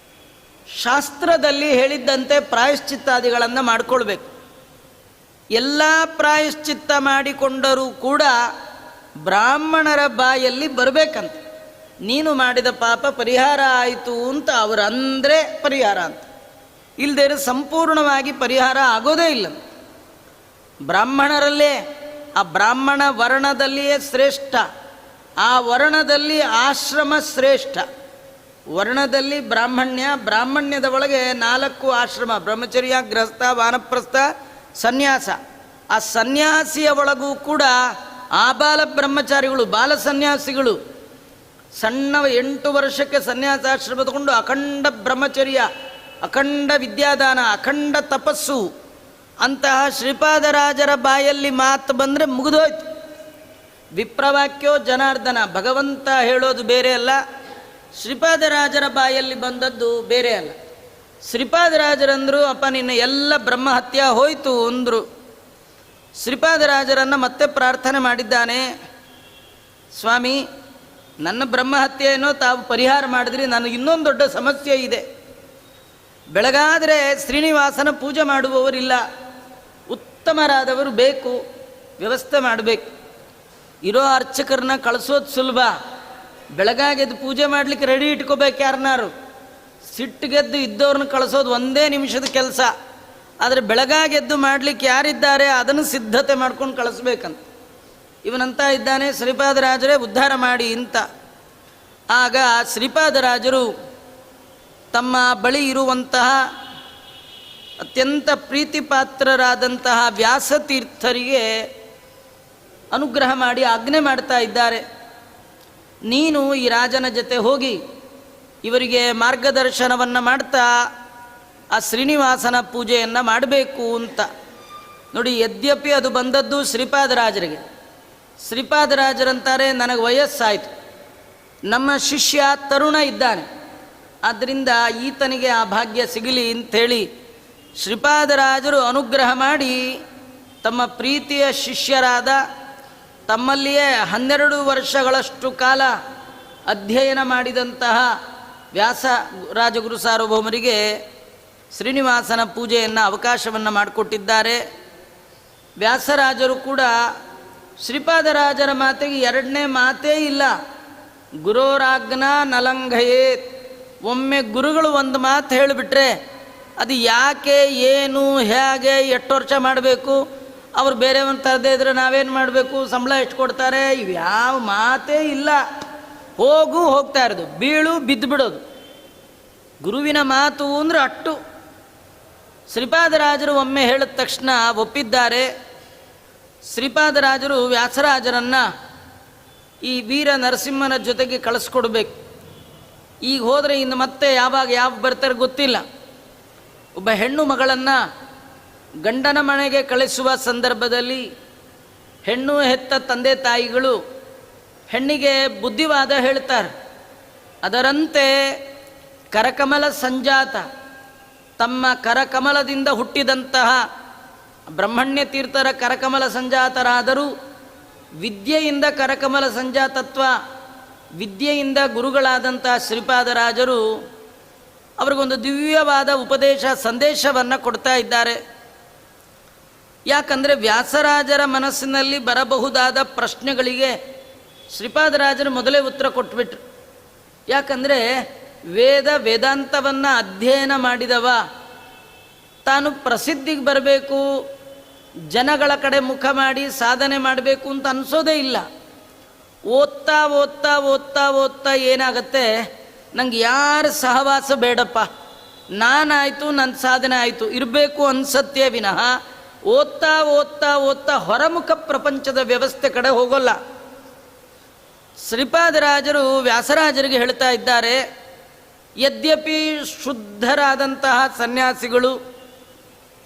ಶಾಸ್ತ್ರದಲ್ಲಿ ಹೇಳಿದ್ದಂತೆ ಪ್ರಾಯಶ್ಚಿತ್ತಾದಿಗಳನ್ನು ಮಾಡಿಕೊಳ್ಬೇಕು. ಎಲ್ಲ ಪ್ರಾಯಶ್ಚಿತ್ತ ಮಾಡಿಕೊಂಡರೂ ಕೂಡ ಬ್ರಾಹ್ಮಣರ ಬಾಯಲ್ಲಿ ಬರಬೇಕಂತ, ನೀನು ಮಾಡಿದ ಪಾಪ ಪರಿಹಾರ ಆಯಿತು ಅಂತ ಅವರು ಅಂದರೆ ಪರಿಹಾರ ಅಂತ. ಇಲ್ಲದೇ ಸಂಪೂರ್ಣವಾಗಿ ಪರಿಹಾರ ಆಗೋದೇ ಇಲ್ಲ. ಬ್ರಾಹ್ಮಣರಲ್ಲೇ ಆ ಬ್ರಾಹ್ಮಣ ವರ್ಣದಲ್ಲಿಯೇ ಶ್ರೇಷ್ಠ. ಆ ವರ್ಣದಲ್ಲಿ ಆಶ್ರಮ ಶ್ರೇಷ್ಠ. ವರ್ಣದಲ್ಲಿ ಬ್ರಾಹ್ಮಣ್ಯದ ಒಳಗೆ 4 ಆಶ್ರಮ: ಬ್ರಹ್ಮಚರ್ಯ, ಗೃಹಸ್ಥ, ವಾನಪ್ರಸ್ಥ, ಸನ್ಯಾಸ. ಆ ಸನ್ಯಾಸಿಯ ಒಳಗೂ ಕೂಡ ಆಬಾಲ ಬ್ರಹ್ಮಚಾರಿಗಳು, ಬಾಲ ಸನ್ಯಾಸಿಗಳು, ಸಣ್ಣ 8 ವರ್ಷಕ್ಕೆ ಸನ್ಯಾಸಾಶ್ರಮ ತಗೊಂಡು ಅಖಂಡ ಬ್ರಹ್ಮಚರ್ಯ, ಅಖಂಡ ವಿದ್ಯಾದಾನ, ಅಖಂಡ ತಪಸ್ಸು. ಅಂತಹ ಶ್ರೀಪಾದರಾಜರ ಬಾಯಲ್ಲಿ ಮಾತು ಬಂದರೆ ಮುಗಿದೋಯ್ತು. ವಿಪ್ರವಾಕ್ಯೋ ಜನಾರ್ದನ, ಭಗವಂತ ಹೇಳೋದು ಬೇರೆ ಅಲ್ಲ, ಶ್ರೀಪಾದರಾಜರ ಬಾಯಲ್ಲಿ ಬಂದದ್ದು ಬೇರೆ ಅಲ್ಲ. ಶ್ರೀಪಾದರಾಜರಂದರು, ಅಪ್ಪ ನಿನ್ನ ಎಲ್ಲ ಬ್ರಹ್ಮಹತ್ಯ ಹೋಯಿತು ಅಂದರು. ಶ್ರೀಪಾದರಾಜರನ್ನು ಮತ್ತೆ ಪ್ರಾರ್ಥನೆ ಮಾಡಿದ್ದಾನೆ, ಸ್ವಾಮಿ ನನ್ನ ಬ್ರಹ್ಮಹತ್ಯೆಯನ್ನು ತಾವು ಪರಿಹಾರ ಮಾಡಿದ್ರಿ, ನನಗೆ ಇನ್ನೊಂದು ದೊಡ್ಡ ಸಮಸ್ಯೆ ಇದೆ. ಬೆಳಗಾದರೆ ಶ್ರೀನಿವಾಸನ ಪೂಜೆ ಮಾಡುವವರಿಲ್ಲ, ಉತ್ತಮರಾದವರು ಬೇಕು, ವ್ಯವಸ್ಥೆ ಮಾಡಬೇಕು. ಇರೋ ಅರ್ಚಕರನ್ನ ಕಳಿಸೋದು ಸುಲಭ, ಬೆಳಗಾಗೆದ್ದು ಪೂಜೆ ಮಾಡಲಿಕ್ಕೆ ರೆಡಿ ಇಟ್ಕೋಬೇಕು ಯಾರನ್ನಾರು. ಸಿಟ್ಟಿಗೆದ್ದು ಇದ್ದವ್ರನ್ನ ಕಳಿಸೋದು 1 ನಿಮಿಷದ ಕೆಲಸ. ಆದರೆ ಬೆಳಗಾಗೆದ್ದು ಮಾಡಲಿಕ್ಕೆ ಯಾರಿದ್ದಾರೆ ಅದನ್ನು ಸಿದ್ಧತೆ ಮಾಡ್ಕೊಂಡು ಕಳಿಸ್ಬೇಕಂತ. ಇವನಂತ ಇದ್ದಾನೆ, ಶ್ರೀಪಾದರಾಜರೇ ಉದ್ಧಾರ ಮಾಡಿ ಅಂತ. ಆಗ ಶ್ರೀಪಾದರಾಜರು ತಮ್ಮ ಬಳಿ ಇರುವಂತಹ ಅತ್ಯಂತ ಪ್ರೀತಿಪಾತ್ರರಾದಂತಹ ವ್ಯಾಸತೀರ್ಥರಿಗೆ ಅನುಗ್ರಹ ಮಾಡಿ ಆಜ್ಞೆ ಮಾಡ್ತಾ ಇದ್ದಾರೆ, ನೀನು ಈ ರಾಜನ ಜೊತೆ ಹೋಗಿ ಇವರಿಗೆ ಮಾರ್ಗದರ್ಶನವನ್ನು ಮಾಡ್ತಾ ಆ ಶ್ರೀನಿವಾಸನ ಪೂಜೆಯನ್ನು ಮಾಡಬೇಕು ಅಂತ. ನೋಡಿ, ಯದ್ಯಪಿ ಅದು ಬಂದದ್ದು ಶ್ರೀಪಾದರಾಜರಿಗೆ. ಶ್ರೀಪಾದರಾಜರಂತಾರೆ, ನನಗೆ ವಯಸ್ಸಾಯಿತು, ನಮ್ಮ ಶಿಷ್ಯ ತರುಣ ಇದ್ದಾನೆ, ಆದ್ದರಿಂದ ಈತನಿಗೆ ಆ ಭಾಗ್ಯ ಸಿಗಲಿ ಅಂಥೇಳಿ ಶ್ರೀಪಾದರಾಜರು ಅನುಗ್ರಹ ಮಾಡಿ ತಮ್ಮ ಪ್ರೀತಿಯ ಶಿಷ್ಯರಾದ, ತಮ್ಮಲ್ಲಿಯೇ 12 ವರ್ಷಗಳಷ್ಟು ಕಾಲ ಅಧ್ಯಯನ ಮಾಡಿದಂತಹ ವ್ಯಾಸ ರಾಜಗುರು ಸಾರ್ವಭೌಮರಿಗೆ ಶ್ರೀನಿವಾಸನ ಪೂಜೆಯನ್ನು ಅವಕಾಶವನ್ನು ಮಾಡಿಕೊಟ್ಟಿದ್ದಾರೆ. ವ್ಯಾಸರಾಜರು ಕೂಡ ಶ್ರೀಪಾದರಾಜರ ಮಾತಿಗೆ 2ನೇ ಮಾತೇ ಇಲ್ಲ, ಗುರೋರಾಜ್ಞಾ ನಲಂಘಯೇತ್. ಒಮ್ಮೆ ಗುರುಗಳು ಒಂದು ಮಾತು ಹೇಳಿಬಿಟ್ರೆ ಅದು ಯಾಕೆ, ಏನು, ಹೇಗೆ, ಎಷ್ಟು ವರ್ಷ ಮಾಡಬೇಕು, ಅವ್ರು ಬೇರೆಯವನ್ನ ತರದೇ ಇದ್ರೆ ನಾವೇನು ಮಾಡಬೇಕು, ಸಂಬಳ ಎಷ್ಟು ಕೊಡ್ತಾರೆ, ಇವ್ಯಾವ ಮಾತೇ ಇಲ್ಲ. ಹೋಗ್ತಾ ಇರೋದು, ಬೀಳು ಬಿದ್ದು ಬಿಡೋದು. ಗುರುವಿನ ಮಾತು ಅಂದರೆ ಅಟ್ಟು. ಶ್ರೀಪಾದರಾಜರು ಒಮ್ಮೆ ಹೇಳಿದ ತಕ್ಷಣ ಒಪ್ಪಿದ್ದಾರೆ. ಶ್ರೀಪಾದರಾಜರು ವ್ಯಾಸರಾಜರನ್ನು ಈ ವೀರ ನರಸಿಂಹನ ಜೊತೆಗೆ ಕಳಿಸ್ಕೊಡ್ಬೇಕು. ಈಗ ಹೋದರೆ ಇನ್ನು ಮತ್ತೆ ಯಾವ ಬರ್ತಾರೆ ಗೊತ್ತಿಲ್ಲ. ಒಬ್ಬ ಹೆಣ್ಣು ಮಗಳನ್ನು ಗಂಡನ ಮನೆಗೆ ಕಳಿಸುವ ಸಂದರ್ಭದಲ್ಲಿ ಹೆಣ್ಣು ಹೆತ್ತ ತಂದೆ ತಾಯಿಗಳು ಹೆಣ್ಣಿಗೆ ಬುದ್ಧಿವಾದ ಹೇಳ್ತಾರೆ. ಅದರಂತೆ ಕರಕಮಲ ಸಂಜಾತ, ತಮ್ಮ ಕರಕಮಲದಿಂದ ಹುಟ್ಟಿದಂತಹ ಬ್ರಹ್ಮಣ್ಯ ತೀರ್ಥರ ಕರಕಮಲ ಸಂಜಾತರಾದರೂ ವಿದ್ಯೆಯಿಂದ ಕರಕಮಲ ಸಂಜಾತತ್ವ, ವಿದ್ಯೆಯಿಂದ ಗುರುಗಳಾದಂತಹ ಶ್ರೀಪಾದರಾಜರು ಅವ್ರಿಗೊಂದು ದಿವ್ಯವಾದ ಉಪದೇಶ ಸಂದೇಶವನ್ನು ಕೊಡ್ತಾ ಇದ್ದಾರೆ. ಯಾಕಂದರೆ ವ್ಯಾಸರಾಜರ ಮನಸ್ಸಿನಲ್ಲಿ ಬರಬಹುದಾದ ಪ್ರಶ್ನೆಗಳಿಗೆ ಶ್ರೀಪಾದರಾಜರು ಮೊದಲೇ ಉತ್ತರ ಕೊಟ್ಬಿಟ್ರು. ಯಾಕಂದರೆ ವೇದಾಂತವನ್ನು ಅಧ್ಯಯನ ಮಾಡಿದವ ತಾನು ಪ್ರಸಿದ್ಧಿಗೆ ಬರಬೇಕು, ಜನಗಳ ಕಡೆ ಮುಖ ಮಾಡಿ ಸಾಧನೆ ಮಾಡಬೇಕು ಅಂತ ಅನಿಸೋದೇ ಇಲ್ಲ. ಓದ್ತಾ ಓದ್ತಾ ಓದ್ತಾ ಓದ್ತಾ ಏನಾಗತ್ತೆ, ನಂಗೆ ಯಾರ ಸಹವಾಸ ಬೇಡಪ್ಪ, ನಾನಾಯಿತು, ನನ್ನ ಸಾಧನೆ ಆಯಿತು ಇರಬೇಕು ಅನ್ಸತ್ತೇ ವಿನಃ ಓದ್ತಾ ಓದ್ತಾ ಓದ್ತಾ ಹೊರಮುಖ ಪ್ರಪಂಚದ ವ್ಯವಸ್ಥೆ ಕಡೆ ಹೋಗೋಲ್ಲ. ಶ್ರೀಪಾದರಾಜರು ವ್ಯಾಸರಾಜರಿಗೆ ಹೇಳ್ತಾ ಇದ್ದಾರೆ, ಯದ್ಯಪಿ ಶುದ್ಧರಾದಂತಹ ಸನ್ಯಾಸಿಗಳು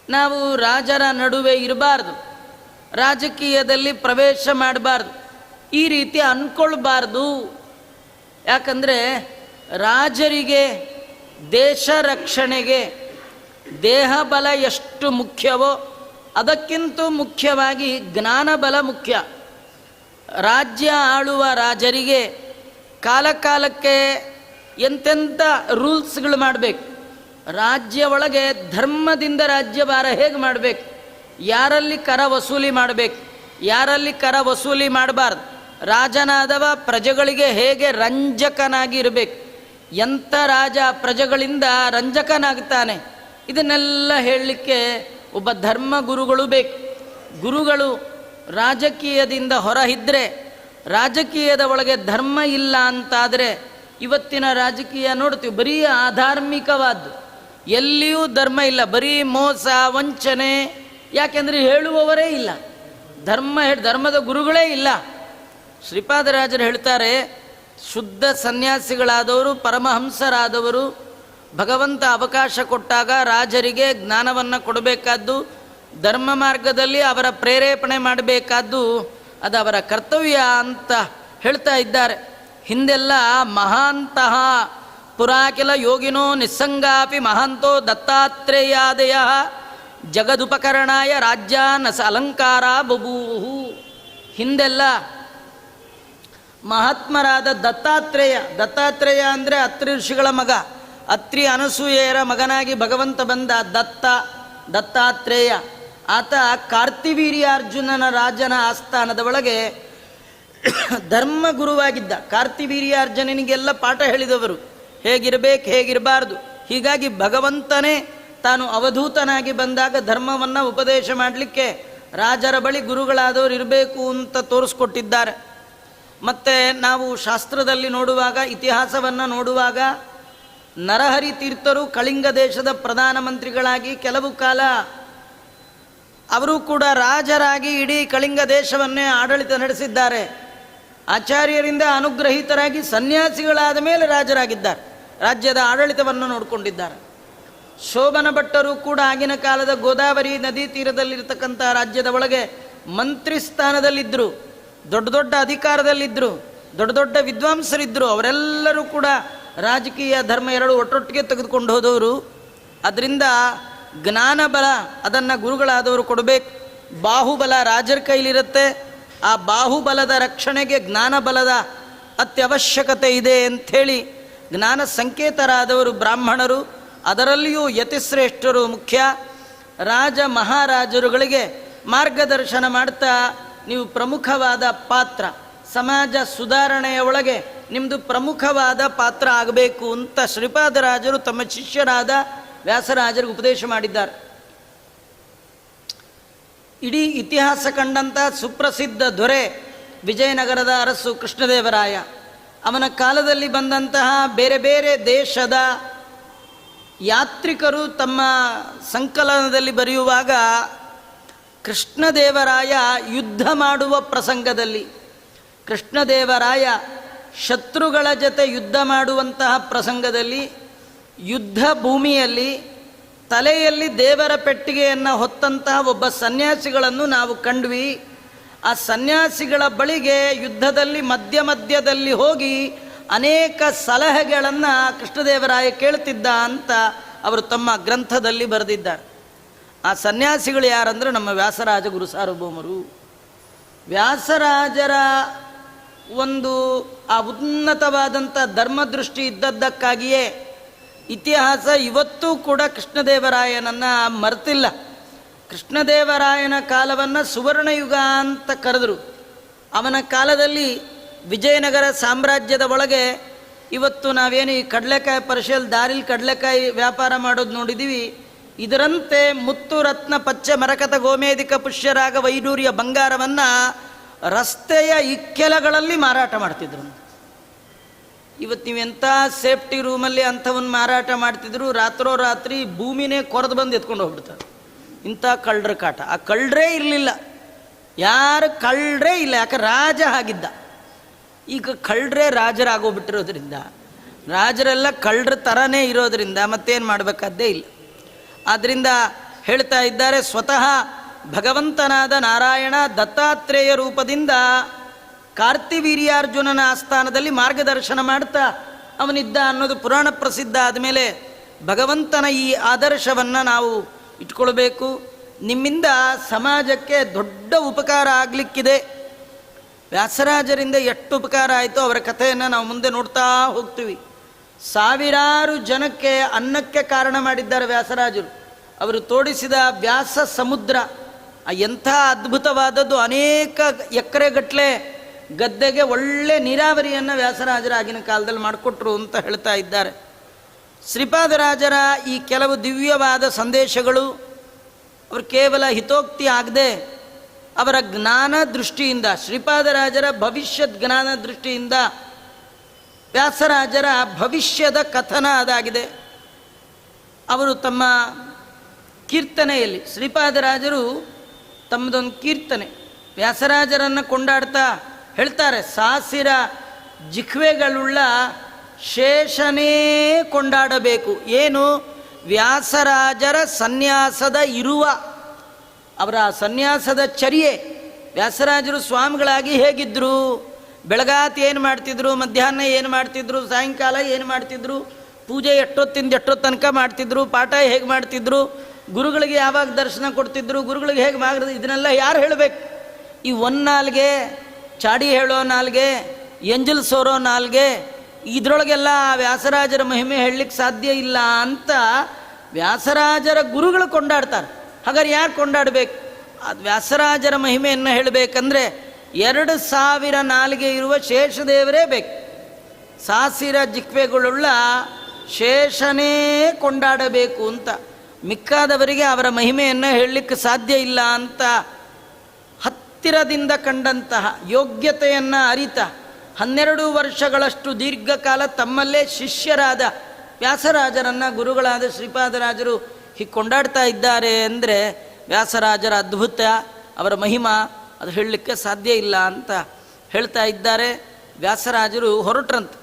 ನಾವು ರಾಜರ ನಡುವೆ ಇರಬಾರ್ದು, ರಾಜಕೀಯದಲ್ಲಿ ಪ್ರವೇಶ ಮಾಡಬಾರ್ದು, ಈ ರೀತಿ ಅಂದ್ಕೊಳ್ಬಾರ್ದು. ಯಾಕಂದರೆ ರಾಜರಿಗೆ ದೇಶ ರಕ್ಷಣೆಗೆ ದೇಹ ಬಲ ಎಷ್ಟು ಮುಖ್ಯವೋ ಅದಕ್ಕಿಂತ ಮುಖ್ಯವಾಗಿ ಜ್ಞಾನ ಬಲ ಮುಖ್ಯ. ರಾಜ್ಯ ಆಳುವ ರಾಜರಿಗೆ ಕಾಲಕಾಲಕ್ಕೆ ಎಂತೆಂಥ ರೂಲ್ಸ್ಗಳು ಮಾಡಬೇಕು. ರಾಜ್ಯ ಒಳಗೆ ಧರ್ಮದಿಂದ ರಾಜ್ಯಭಾರ ಹೇಗೆ ಮಾಡಬೇಕು, ಯಾರಲ್ಲಿ ಕರ ವಸೂಲಿ ಮಾಡಬೇಕು, ಯಾರಲ್ಲಿ ಕರ ವಸೂಲಿ ಮಾಡಬಾರ್ದು, ರಾಜನಾದವ ಪ್ರಜೆಗಳಿಗೆ ಹೇಗೆ ರಂಜಕನಾಗಿ ಇರಬೇಕು, ಎಂಥ ರಾಜ ಪ್ರಜೆಗಳಿಂದ ರಂಜಕನಾಗ್ತಾನೆ, ಇದನ್ನೆಲ್ಲ ಹೇಳಲಿಕ್ಕೆ ಒಬ್ಬ ಧರ್ಮ ಗುರುಗಳು ಬೇಕು. ಗುರುಗಳು ರಾಜಕೀಯದಿಂದ ಹೊರಹಿದ್ದರೆ, ರಾಜಕೀಯದ ಒಳಗೆ ಧರ್ಮ ಇಲ್ಲ ಅಂತಾದರೆ ಇವತ್ತಿನ ರಾಜಕೀಯ ನೋಡ್ತೀವಿ ಬರೀ ಆಧಾರ್ಮಿಕವಾದ್ದು, ಎಲ್ಲಿಯೂ ಧರ್ಮ ಇಲ್ಲ, ಬರೀ ಮೋಸ ವಂಚನೆ. ಯಾಕೆಂದರೆ ಹೇಳುವವರೇ ಇಲ್ಲ, ಧರ್ಮದ ಗುರುಗಳೇ ಇಲ್ಲ. ಶ್ರೀಪಾದರಾಜರು ಹೇಳ್ತಾರೆ, ಶುದ್ಧ ಸನ್ಯಾಸಿಗಳಾದವರು, ಪರಮಹಂಸರಾದವರು ಭಗವಂತ ಅವಕಾಶ ಕೊಟ್ಟಾಗ ರಾಜರಿಗೆ ಜ್ಞಾನವನ್ನು ಕೊಡಬೇಕಾದ್ದು, ಧರ್ಮ ಮಾರ್ಗದಲ್ಲಿ ಅವರ ಪ್ರೇರೇಪಣೆ ಮಾಡಬೇಕಾದ್ದು ಅದು ಅವರ ಕರ್ತವ್ಯ ಅಂತ ಹೇಳ್ತಾ ಇದ್ದಾರೆ. ಹಿಂದೆಲ್ಲ ಮಹಾಂತಹ ಪುರಾಕಿಲ ಯೋಗಿನೋ ನಿಸ್ಸಂಗಾಪಿ ಮಹಾಂತೋ ದತ್ತಾತ್ರೇಯಾದಯ ಜಗದುಪಕರಣಾಯ ರಾಜ್ಯಾನಸ ಅಲಂಕಾರ ಬಭೂವು. ಹಿಂದೆಲ್ಲ ಮಹಾತ್ಮರಾದ ದತ್ತಾತ್ರೇಯ ಅಂದರೆ ಅತ್ರಿ ಋಷಿಗಳ ಮಗ, ಅತ್ರಿ ಅನಸೂಯೆಯರ ಮಗನಾಗಿ ಭಗವಂತ ಬಂದ ದತ್ತಾತ್ರೇಯ. ಆತ ಕಾರ್ತಿವೀರ್ಯಾರ್ಜುನನ ರಾಜನ ಆಸ್ಥಾನದ ಒಳಗೆ ಧರ್ಮಗುರುವಾಗಿದ್ದ. ಕಾರ್ತಿವೀರ್ಯಾರ್ಜುನನಿಗೆಲ್ಲ ಪಾಠ ಹೇಳಿದವರು, ಹೇಗಿರಬಾರ್ದು. ಹೀಗಾಗಿ ಭಗವಂತನೇ ತಾನು ಅವಧೂತನಾಗಿ ಬಂದಾಗ ಧರ್ಮವನ್ನು ಉಪದೇಶ ಮಾಡಲಿಕ್ಕೆ ರಾಜರ ಬಳಿ ಗುರುಗಳಾದವರು ಇರಬೇಕು ಅಂತ ತೋರಿಸ್ಕೊಟ್ಟಿದ್ದಾರೆ. ಮತ್ತು ನಾವು ಶಾಸ್ತ್ರದಲ್ಲಿ ನೋಡುವಾಗ, ಇತಿಹಾಸವನ್ನು ನೋಡುವಾಗ, ನರಹರಿ ತೀರ್ಥರು ಕಳಿಂಗ ದೇಶದ ಪ್ರಧಾನಮಂತ್ರಿಗಳಾಗಿ ಕೆಲವು ಕಾಲ ಅವರು ಕೂಡ ರಾಜರಾಗಿ ಇಡೀ ಕಳಿಂಗ ದೇಶವನ್ನೇ ಆಡಳಿತ ನಡೆಸಿದ್ದಾರೆ. ಆಚಾರ್ಯರಿಂದ ಅನುಗ್ರಹಿತರಾಗಿ ಸನ್ಯಾಸಿಗಳಾದ ಮೇಲೆ ರಾಜರಾಗಿದ್ದಾರೆ, ರಾಜ್ಯದ ಆಡಳಿತವನ್ನು ನೋಡಿಕೊಂಡಿದ್ದಾರೆ. ಶೋಭನ ಭಟ್ಟರು ಕೂಡ ಆಗಿನ ಕಾಲದ ಗೋದಾವರಿ ನದಿ ತೀರದಲ್ಲಿರ್ತಕ್ಕಂಥ ರಾಜ್ಯದ ಒಳಗೆ ಮಂತ್ರಿ ಸ್ಥಾನದಲ್ಲಿದ್ದರು, ದೊಡ್ಡ ಅಧಿಕಾರದಲ್ಲಿದ್ದರು, ದೊಡ್ಡ ವಿದ್ವಾಂಸರಿದ್ದರು. ಅವರೆಲ್ಲರೂ ಕೂಡ ರಾಜಕೀಯ ಧರ್ಮ ಎರಡು ಒಟ್ಟೊಟ್ಟಿಗೆ ತೆಗೆದುಕೊಂಡು ಹೋದವರು. ಅದರಿಂದ ಜ್ಞಾನಬಲ ಅದನ್ನು ಗುರುಗಳಾದವರು ಕೊಡಬೇಕು. ಬಾಹುಬಲ ರಾಜರ ಕೈಲಿರುತ್ತೆ, ಆ ಬಾಹುಬಲದ ರಕ್ಷಣೆಗೆ ಜ್ಞಾನಬಲದ ಅತ್ಯವಶ್ಯಕತೆ ಇದೆ ಅಂಥೇಳಿ ಜ್ಞಾನ ಸಂಕೇತರಾದವರು ಬ್ರಾಹ್ಮಣರು, ಅದರಲ್ಲಿಯೂ ಯತಿಶ್ರೇಷ್ಠರು ಮುಖ್ಯ. ರಾಜ ಮಹಾರಾಜರುಗಳಿಗೆ ಮಾರ್ಗದರ್ಶನ ಮಾಡ್ತಾ ನೀವು ಪ್ರಮುಖವಾದ ಪಾತ್ರ, ಸಮಾಜ ಸುಧಾರಣೆಯ ಒಳಗೆ ನಿಮ್ಮದು ಪ್ರಮುಖವಾದ ಪಾತ್ರ ಆಗಬೇಕು ಅಂತ ಶ್ರೀಪಾದರಾಜರು ತಮ್ಮ ಶಿಷ್ಯರಾದ ವ್ಯಾಸರಾಜರಿಗೆ ಉಪದೇಶ ಮಾಡಿದ್ದಾರೆ. ಇಡೀ ಇತಿಹಾಸ ಕಂಡಂಥ ಸುಪ್ರಸಿದ್ಧ ದೊರೆ ವಿಜಯನಗರದ ಅರಸು ಕೃಷ್ಣದೇವರಾಯ, ಅವನ ಕಾಲದಲ್ಲಿ ಬಂದಂತಹ ಬೇರೆ ಬೇರೆ ದೇಶದ ಯಾತ್ರಿಕರು ತಮ್ಮ ಸಂಕಲನದಲ್ಲಿ ಬರೆಯುವಾಗ ಕೃಷ್ಣದೇವರಾಯ ಯುದ್ಧ ಮಾಡುವ ಪ್ರಸಂಗದಲ್ಲಿ, ಕೃಷ್ಣದೇವರಾಯ ಶತ್ರುಗಳ ಜೊತೆ ಯುದ್ಧ ಮಾಡುವಂತಹ ಪ್ರಸಂಗದಲ್ಲಿ, ಯುದ್ಧ ಭೂಮಿಯಲ್ಲಿ ತಲೆಯಲ್ಲಿ ದೇವರ ಪೆಟ್ಟಿಗೆಯನ್ನು ಹೊತ್ತಂತಹ ಒಬ್ಬ ಸನ್ಯಾಸಿಗಳನ್ನು ನಾವು ಕಂಡ್ವಿ. ಆ ಸನ್ಯಾಸಿಗಳ ಬಳಿಗೆ ಯುದ್ಧದಲ್ಲಿ ಮಧ್ಯದಲ್ಲಿ ಹೋಗಿ ಅನೇಕ ಸಲಹೆಗಳನ್ನು ಕೃಷ್ಣದೇವರಾಯ ಕೇಳ್ತಿದ್ದ ಅಂತ ಅವರು ತಮ್ಮ ಗ್ರಂಥದಲ್ಲಿ ಬರೆದಿದ್ದಾರೆ. ಆ ಸನ್ಯಾಸಿಗಳು ಯಾರಂದರೆ ನಮ್ಮ ವ್ಯಾಸರಾಜ ಗುರು ಸಾರ್ವಭೌಮರು. ವ್ಯಾಸರಾಜರ ಒಂದು ಆ ಉನ್ನತವಾದಂಥ ಧರ್ಮದೃಷ್ಟಿ ಇದ್ದದ್ದಕ್ಕಾಗಿಯೇ ಇತಿಹಾಸ ಇವತ್ತೂ ಕೂಡ ಕೃಷ್ಣದೇವರಾಯನನ್ನು ಮರೆತಿಲ್ಲ. ಕೃಷ್ಣದೇವರಾಯನ ಕಾಲವನ್ನು ಸುವರ್ಣಯುಗ ಅಂತ ಕರೆದರು. ಅವನ ಕಾಲದಲ್ಲಿ ವಿಜಯನಗರ ಸಾಮ್ರಾಜ್ಯದ ಒಳಗೆ ಇವತ್ತು ನಾವೇನು ಈ ಕಡಲೆಕಾಯಿ ಪರಿಶೀಲ್ ದಾರಿಲಿ ಕಡಲೆಕಾಯಿ ವ್ಯಾಪಾರ ಮಾಡೋದು ನೋಡಿದ್ದೀವಿ, ಇದರಂತೆ ಮುತ್ತು ರತ್ನ ಪಚ್ಚೆ ಮರಕತ ಗೋಮೇಧಿಕ ಪುಷ್ಯರಾಗ ವೈಡೂರ್ಯ ಬಂಗಾರವನ್ನು ರಸ್ತೆಯ ಇಕ್ಕೆಲಗಳಲ್ಲಿ ಮಾರಾಟ ಮಾಡ್ತಿದ್ರು. ಇವತ್ತು ನೀವೆಂಥ ಸೇಫ್ಟಿ ರೂಮಲ್ಲಿ ಅಂಥವನ್ನು ಮಾರಾಟ ಮಾಡ್ತಿದ್ರು, ರಾತ್ರೋರಾತ್ರಿ ಭೂಮಿನೇ ಕೊರೆದು ಬಂದು ಎತ್ಕೊಂಡು ಹೋಗ್ಬಿಡ್ತಾರೆ. ಇಂಥ ಕಳ್ಳರ ಕಾಟ. ಆ ಕಳ್ಳರೇ ಇರಲಿಲ್ಲ, ಯಾರು ಕಳ್ಳರೇ ಇಲ್ಲ, ಯಾಕೆ ರಾಜ ಆಗಿದ್ದ. ಈಗ ಕಳ್ಳರೇ ರಾಜರಾಗೋಗ್ಬಿಟ್ಟಿರೋದ್ರಿಂದ, ರಾಜರೆಲ್ಲ ಕಳ್ಳರ ಥರನೇ ಇರೋದ್ರಿಂದ ಮತ್ತೇನು ಮಾಡಬೇಕಾದ್ದೇ ಇಲ್ಲ. ಆದ್ದರಿಂದ ಹೇಳ್ತಾ ಇದ್ದಾರೆ, ಸ್ವತಃ ಭಗವಂತನಾದ ನಾರಾಯಣ ದತ್ತಾತ್ರೇಯ ರೂಪದಿಂದ ಕಾರ್ತಿವೀರ್ಯಾರ್ಜುನನ ಆಸ್ಥಾನದಲ್ಲಿ ಮಾರ್ಗದರ್ಶನ ಮಾಡ್ತಾ ಅವನಿದ್ದ ಅನ್ನೋದು ಪುರಾಣ ಪ್ರಸಿದ್ಧ. ಆದಮೇಲೆ ಭಗವಂತನ ಈ ಆದರ್ಶವನ್ನು ನಾವು ಇಟ್ಕೊಳ್ಬೇಕು. ನಿಮ್ಮಿಂದ ಸಮಾಜಕ್ಕೆ ದೊಡ್ಡ ಉಪಕಾರ ಆಗಲಿಕ್ಕಿದೆ. ವ್ಯಾಸರಾಜರಿಂದ ಎಷ್ಟು ಉಪಕಾರ ಆಯಿತು ಅವರ ಕಥೆಯನ್ನು ನಾವು ಮುಂದೆ ನೋಡ್ತಾ ಹೋಗ್ತೀವಿ. ಸಾವಿರಾರು ಜನಕ್ಕೆ ಅನ್ನಕ್ಕೆ ಕಾರಣ ಮಾಡಿದ್ದಾರೆ ವ್ಯಾಸರಾಜರು. ಅವರು ತೋಡಿಸಿದ ವ್ಯಾಸ ಸಮುದ್ರ ಎಂಥ ಅದ್ಭುತವಾದದ್ದು. ಅನೇಕ ಎಕರೆಗಟ್ಟಲೆ ಗದ್ದೆಗೆ ಒಳ್ಳೆ ನೀರಾವರಿಯನ್ನು ವ್ಯಾಸರಾಜರ ಆಗಿನ ಕಾಲದಲ್ಲಿ ಮಾಡಿಕೊಟ್ರು ಅಂತ ಹೇಳ್ತಾ ಇದ್ದಾರೆ. ಶ್ರೀಪಾದರಾಜರ ಈ ಕೆಲವು ದಿವ್ಯವಾದ ಸಂದೇಶಗಳು ಅವರು ಕೇವಲ ಹಿತೋಕ್ತಿ ಆಗದೆ ಅವರ ಜ್ಞಾನ ದೃಷ್ಟಿಯಿಂದ, ಶ್ರೀಪಾದರಾಜರ ಭವಿಷ್ಯದ ಜ್ಞಾನ ದೃಷ್ಟಿಯಿಂದ ವ್ಯಾಸರಾಜರ ಭವಿಷ್ಯದ ಕಥನ ಅದಾಗಿದೆ. ಅವರು ತಮ್ಮ ಕೀರ್ತನೆಯಲ್ಲಿ, ಶ್ರೀಪಾದರಾಜರು ತಮ್ಮದೊಂದು ಕೀರ್ತನೆ ವ್ಯಾಸರಾಜರನ್ನು ಕೊಂಡಾಡ್ತಾ ಹೇಳ್ತಾರೆ, ಸಾಸಿರ ಜಿಹ್ವೆಗಳುಳ್ಳ ಶೇಷನೇ ಕೊಂಡಾಡಬೇಕು. ಏನು? ವ್ಯಾಸರಾಜರ ಸನ್ಯಾಸದ ಇರುವ, ಅವರ ಸನ್ಯಾಸದ ಚರ್ಯೆ. ವ್ಯಾಸರಾಜರು ಸ್ವಾಮಿಗಳಾಗಿ ಹೇಗಿದ್ದರು? ಬೆಳಗಾತಿ ಏನು ಮಾಡ್ತಿದ್ರು, ಮಧ್ಯಾಹ್ನ ಏನು ಮಾಡ್ತಿದ್ರು, ಸಾಯಂಕಾಲ ಏನು ಮಾಡ್ತಿದ್ರು, ಪೂಜೆ ಎಷ್ಟೊತ್ತಿಂದ ಎಷ್ಟೊತ್ತು ತನಕ ಮಾಡ್ತಿದ್ರು, ಪಾಠ ಹೇಗೆ ಮಾಡ್ತಿದ್ರು, ಗುರುಗಳಿಗೆ ಯಾವಾಗ ದರ್ಶನ ಕೊಡ್ತಿದ್ರು, ಗುರುಗಳಿಗೆ ಹೇಗೆ ಮಾಡಿದ್ರು, ಇದನ್ನೆಲ್ಲ ಯಾರು ಹೇಳಬೇಕು? ಈ ನಾಲ್ಗೆ, ಚಾಡಿ ಹೇಳೋ ನಾಲ್ಗೆ, ಎಂಜಲ್ ಸೋರೋ ನಾಲ್ಗೆ, ಇದರೊಳಗೆಲ್ಲ ವ್ಯಾಸರಾಜರ ಮಹಿಮೆ ಹೇಳಲಿಕ್ಕೆ ಸಾಧ್ಯ ಇಲ್ಲ ಅಂತ ವ್ಯಾಸರಾಜರ ಗುರುಗಳು ಕೊಂಡಾಡ್ತಾರೆ. ಹಾಗಾದ್ರೆ ಯಾರು ಕೊಂಡಾಡಬೇಕು? ಅದು ವ್ಯಾಸರಾಜರ ಮಹಿಮೆಯನ್ನು ಹೇಳಬೇಕಂದ್ರೆ 2000 ನಾಲಿಗೆ ಇರುವ ಶೇಷದೇವರೇ ಬೇಕು. ಸಾಸಿರ ಜಿಕ್ವೆಗಳುಳ್ಳ ಶೇಷನೇ ಕೊಂಡಾಡಬೇಕು ಅಂತ. ಮಿಕ್ಕಾದವರಿಗೆ ಅವರ ಮಹಿಮೆಯನ್ನು ಹೇಳಲಿಕ್ಕೆ ಸಾಧ್ಯ ಇಲ್ಲ ಅಂತ ಹತ್ತಿರದಿಂದ ಕಂಡಂತಹ, ಯೋಗ್ಯತೆಯನ್ನು ಅರಿತ, 12 ವರ್ಷಗಳಷ್ಟು ದೀರ್ಘಕಾಲ ತಮ್ಮಲ್ಲೇ ಶಿಷ್ಯರಾದ ವ್ಯಾಸರಾಜರನ್ನು ಗುರುಗಳಾದ ಶ್ರೀಪಾದರಾಜರು ಹೀಗೆ ಕೊಂಡಾಡ್ತಾ ಇದ್ದಾರೆ ಅಂದರೆ ವ್ಯಾಸರಾಜರ ಅದ್ಭುತ, ಅವರ ಮಹಿಮಾ ಅದು ಹೇಳಲಿಕ್ಕೆ ಸಾಧ್ಯ ಇಲ್ಲ ಅಂತ ಹೇಳ್ತಾ ಇದ್ದಾರೆ. ವ್ಯಾಸರಾಜರು ಹೊರಟ್ರಂತೆ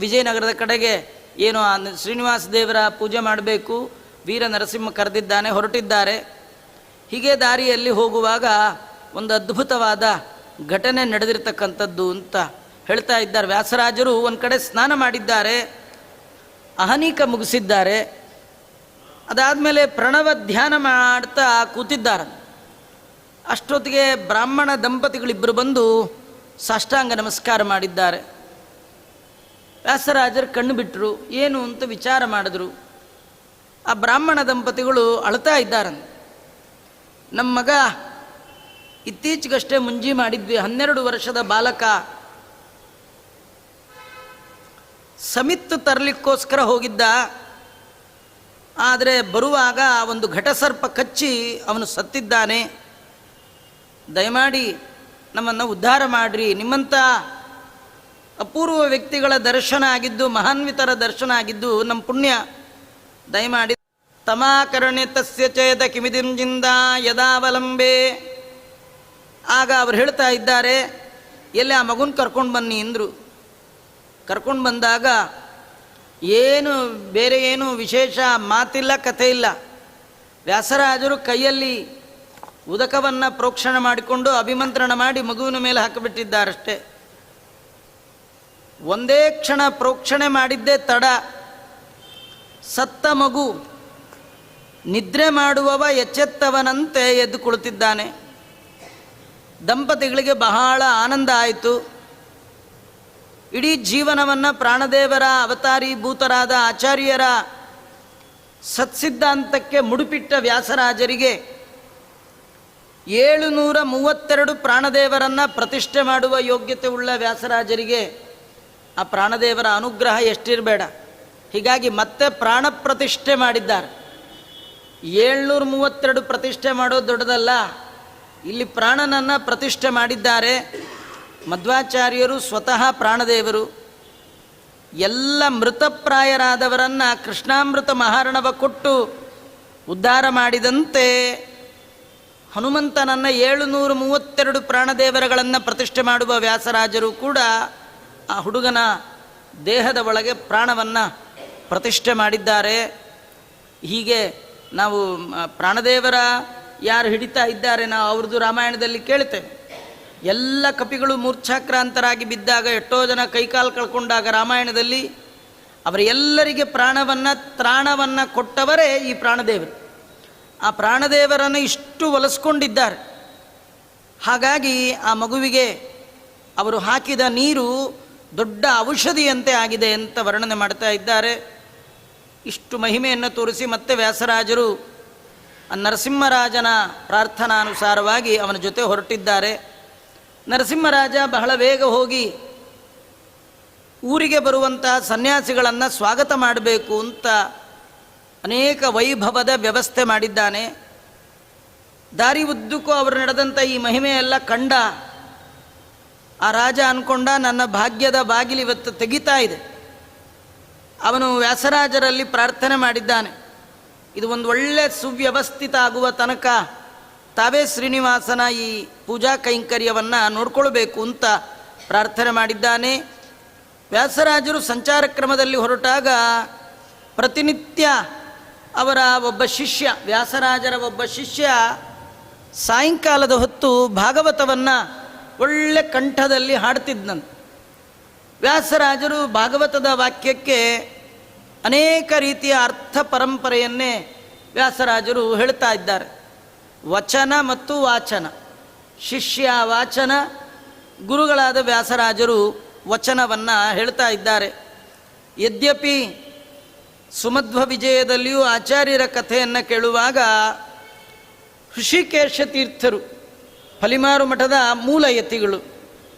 ವಿಜಯನಗರದ ಕಡೆಗೆ. ಏನು ಶ್ರೀನಿವಾಸ ದೇವರ ಪೂಜೆ ಮಾಡಬೇಕು, ವೀರ ನರಸಿಂಹ ಕರೆದಿದ್ದಾನೆ, ಹೊರಟಿದ್ದಾರೆ. ಹೀಗೆ ದಾರಿಯಲ್ಲಿ ಹೋಗುವಾಗ ಒಂದು ಅದ್ಭುತವಾದ ಘಟನೆ ನಡೆದಿರ್ತಕ್ಕಂಥದ್ದು ಅಂತ ಹೇಳ್ತಾ ಇದ್ದಾರೆ. ವ್ಯಾಸರಾಜರು ಒಂದು ಕಡೆ ಸ್ನಾನ ಮಾಡಿದ್ದಾರೆ, ಅಹನೀಕ ಮುಗಿಸಿದ್ದಾರೆ. ಅದಾದಮೇಲೆ ಪ್ರಣವ ಧ್ಯಾನ ಮಾಡ್ತಾ ಕೂತಿದ್ದಾರೆ. ಅಷ್ಟೊತ್ತಿಗೆ ಬ್ರಾಹ್ಮಣ ದಂಪತಿಗಳಿಬ್ಬರು ಬಂದು ಸಾಷ್ಟಾಂಗ ನಮಸ್ಕಾರ ಮಾಡಿದ್ದಾರೆ. ವ್ಯಾಸರಾಜರು ಕಣ್ಣು ಬಿಟ್ಟರು, ಏನು ಅಂತ ವಿಚಾರ ಮಾಡಿದ್ರು. ಆ ಬ್ರಾಹ್ಮಣ ದಂಪತಿಗಳು ಅಳ್ತಾ ಇದ್ದಾರೆ. ನಮ್ಮ ಮಗ ಇತ್ತೀಚೆಗಷ್ಟೇ ಮುಂಜಿ ಮಾಡಿದ್ವಿ, 12 ವರ್ಷದ ಬಾಲಕ, ಸಮಿತ್ತು ತರಲಿಕ್ಕೋಸ್ಕರ ಹೋಗಿದ್ದ. ಆದರೆ ಬರುವಾಗ ಒಂದು ಘಟಸರ್ಪ ಕಚ್ಚಿ ಅವನು ಸತ್ತಿದ್ದಾನೆ. ದಯಮಾಡಿ ನಮ್ಮನ್ನು ಉದ್ಧಾರ ಮಾಡಿರಿ. ನಿಮ್ಮಂಥ ಅಪೂರ್ವ ವ್ಯಕ್ತಿಗಳ ದರ್ಶನ ಆಗಿದ್ದು, ಮಹಾನ್ವಿತರ ದರ್ಶನ ಆಗಿದ್ದು ನಮ್ಮ ಪುಣ್ಯ. ದಯಮಾಡಿ ತಮಾಕರಣೆ ತಸ್ಯ ಚೇತ ಕಿಮಿದಿಂಜಿಂದ ಯದಾವಲಂಬೆ. ಆಗ ಅವರು ಹೇಳ್ತಾ ಇದ್ದಾರೆ, ಎಲ್ಲಿ ಆ ಮಗುನ ಕರ್ಕೊಂಡು ಬನ್ನಿ ಅಂದರು. ಕರ್ಕೊಂಡು ಬಂದಾಗ ಏನು ಬೇರೆ ಏನು ವಿಶೇಷ ಮಾತಿಲ್ಲ, ಕಥೆ ಇಲ್ಲ. ವ್ಯಾಸರಾಜರು ಕೈಯಲ್ಲಿ ಉದಕವನ್ನು ಪ್ರೋಕ್ಷಣೆ ಮಾಡಿಕೊಂಡು ಅಭಿಮಂತ್ರಣ ಮಾಡಿ ಮಗುವಿನ ಮೇಲೆ ಹಾಕಿಬಿಟ್ಟಿದ್ದಾರಷ್ಟೇ. ಒಂದೇ ಕ್ಷಣ ಪ್ರೋಕ್ಷಣೆ ಮಾಡಿದ್ದೇ ತಡ. ಸತ್ತ ಮಗು ನಿದ್ರೆ ಮಾಡುವವ ಎಚ್ಚೆತ್ತವನಂತೆ ಎದ್ದು ಕುಳಿತಿದ್ದಾನೆ. ದಂಪತಿಗಳಿಗೆ ಬಹಳ ಆನಂದ ಆಯಿತು. ಇಡೀ ಜೀವನವನ್ನು ಪ್ರಾಣದೇವರ ಅವತಾರೀಭೂತರಾದ ಆಚಾರ್ಯರ ಸತ್ಸಿದ್ಧಾಂತಕ್ಕೆ ಮುಡುಪಿಟ್ಟ ವ್ಯಾಸರಾಜರಿಗೆ 732 ಪ್ರಾಣದೇವರನ್ನು ಪ್ರತಿಷ್ಠೆ ಮಾಡುವ ಯೋಗ್ಯತೆ ಉಳ್ಳ ವ್ಯಾಸರಾಜರಿಗೆ ಆ ಪ್ರಾಣದೇವರ ಅನುಗ್ರಹ ಎಷ್ಟಿರಬೇಡ. ಹೀಗಾಗಿ ಮತ್ತೆ ಪ್ರಾಣ ಪ್ರತಿಷ್ಠೆ ಮಾಡಿದ್ದಾರೆ. 732 ಪ್ರತಿಷ್ಠೆ ಮಾಡೋದು ದೊಡ್ಡದಲ್ಲ, ಇಲ್ಲಿ ಪ್ರಾಣನನ್ನು ಪ್ರತಿಷ್ಠೆ ಮಾಡಿದ್ದಾರೆ. ಮಧ್ವಾಚಾರ್ಯರು ಸ್ವತಃ ಪ್ರಾಣದೇವರು. ಎಲ್ಲ ಮೃತಪ್ರಾಯರಾದವರನ್ನು ಕೃಷ್ಣಾಮೃತ ಮಹಾರ್ಣವ ಕೊಟ್ಟು ಉದ್ಧಾರ ಮಾಡಿದಂತೆ ಹನುಮಂತನನ್ನು 732 ಪ್ರಾಣದೇವರುಗಳನ್ನು ಪ್ರತಿಷ್ಠೆ ಮಾಡುವ ವ್ಯಾಸರಾಜರು ಕೂಡ ಆ ಹುಡುಗನ ದೇಹದ ಒಳಗೆ ಪ್ರಾಣವನ್ನು ಪ್ರತಿಷ್ಠೆ ಮಾಡಿದ್ದಾರೆ. ಹೀಗೆ ನಾವು ಪ್ರಾಣದೇವರ ಯಾರು ಹಿಡಿತಾ ಇದ್ದಾರೆ, ನಾವು ಅವ್ರದ್ದು ರಾಮಾಯಣದಲ್ಲಿ ಕೇಳ್ತೇವೆ. ಎಲ್ಲ ಕಪಿಗಳು ಮೂರ್ಛಾಕ್ರಾಂತರಾಗಿ ಬಿದ್ದಾಗ, ಎಷ್ಟೋ ಜನ ಕೈಕಾಲು ಕಳ್ಕೊಂಡಾಗ ರಾಮಾಯಣದಲ್ಲಿ ಅವರ ಎಲ್ಲರಿಗೆ ತ್ರಾಣವನ್ನು ಕೊಟ್ಟವರೇ ಈ ಪ್ರಾಣದೇವರು. ಆ ಪ್ರಾಣದೇವರನ್ನು ಇಷ್ಟು ಒಲಿಸ್ಕೊಂಡಿದ್ದಾರೆ. ಹಾಗಾಗಿ ಆ ಮಗುವಿಗೆ ಅವರು ಹಾಕಿದ ನೀರು ದೊಡ್ಡ ಔಷಧಿಯಂತೆ ಆಗಿದೆ ಅಂತ ವರ್ಣನೆ ಮಾಡ್ತಾ ಇದ್ದಾರೆ. ಇಷ್ಟು ಮಹಿಮೆಯನ್ನು ತೋರಿಸಿ ಮತ್ತೆ ವ್ಯಾಸರಾಜರು ನರಸಿಂಹರಾಜನ ಪ್ರಾರ್ಥನಾನುಸಾರವಾಗಿ ಅವನ ಜೊತೆ ಹೊರಟಿದ್ದಾರೆ. ನರಸಿಂಹರಾಜ ಬಹಳ ಬೇಗ ಹೋಗಿ ಊರಿಗೆ ಬರುವಂತಹ ಸನ್ಯಾಸಿಗಳನ್ನು ಸ್ವಾಗತ ಮಾಡಬೇಕು ಅಂತ ಅನೇಕ ವೈಭವದ ವ್ಯವಸ್ಥೆ ಮಾಡಿದ್ದಾನೆ. ದಾರಿ ಉದ್ದಕ್ಕೂ ಅವರು ನಡೆದಂಥ ಈ ಮಹಿಮೆಯೆಲ್ಲ ಕಂಡ ಆ ರಾಜ ಅಂದ್ಕೊಂಡ, ನನ್ನ ಭಾಗ್ಯದ ಬಾಗಿಲು ಇವತ್ತು ತೆಗಿತಾ ಇದೆ. ಅವನು ವ್ಯಾಸರಾಜರಲ್ಲಿ ಪ್ರಾರ್ಥನೆ ಮಾಡಿದ್ದಾನೆ, ಇದು ಒಂದು ಒಳ್ಳೆ ಸುವ್ಯವಸ್ಥಿತ ಆಗುವ ತನಕ ತಾವೇ ಶ್ರೀನಿವಾಸನ ಈ ಪೂಜಾ ಕೈಂಕರ್ಯವನ್ನು ನೋಡ್ಕೊಳ್ಬೇಕು ಅಂತ ಪ್ರಾರ್ಥನೆ ಮಾಡಿದ್ದಾನೆ. ವ್ಯಾಸರಾಜರು ಸಂಚಾರ ಕ್ರಮದಲ್ಲಿ ಹೊರಟಾಗ ಪ್ರತಿನಿತ್ಯ ಅವರ ಒಬ್ಬ ಶಿಷ್ಯ, ವ್ಯಾಸರಾಜರ ಒಬ್ಬ ಶಿಷ್ಯ ಸಾಯಂಕಾಲದ ಹೊತ್ತು ಭಾಗವತವನ್ನು ಒಳ್ಳೆ ಕಂಠದಲ್ಲಿ ಹಾಡ್ತಿದ್ದಂತೆ. ವ್ಯಾಸರಾಜರು ಭಾಗವತದ ವಾಕ್ಯಕ್ಕೆ ಅನೇಕ ರೀತಿಯ ಅರ್ಥ ಪರಂಪರೆಯನ್ನೇ ವ್ಯಾಸರಾಜರು ಹೇಳ್ತಾ ಇದ್ದಾರೆ. ವಚನ ಮತ್ತು ವಾಚನ, ಶಿಷ್ಯ ವಾಚನ, ಗುರುಗಳಾದ ವ್ಯಾಸರಾಜರು ವಚನವನ್ನು ಹೇಳ್ತಾ ಇದ್ದಾರೆ. ಯದ್ಯಪಿ ಸುಮಧ್ವ ವಿಜಯದಲ್ಲಿಯೂ ಆಚಾರ್ಯರ ಕಥೆಯನ್ನು ಕೇಳುವಾಗ ಋಷಿಕೇಶ ತೀರ್ಥರು ಫಲಿಮಾರು ಮಠದ ಮೂಲ ಯತಿಗಳು,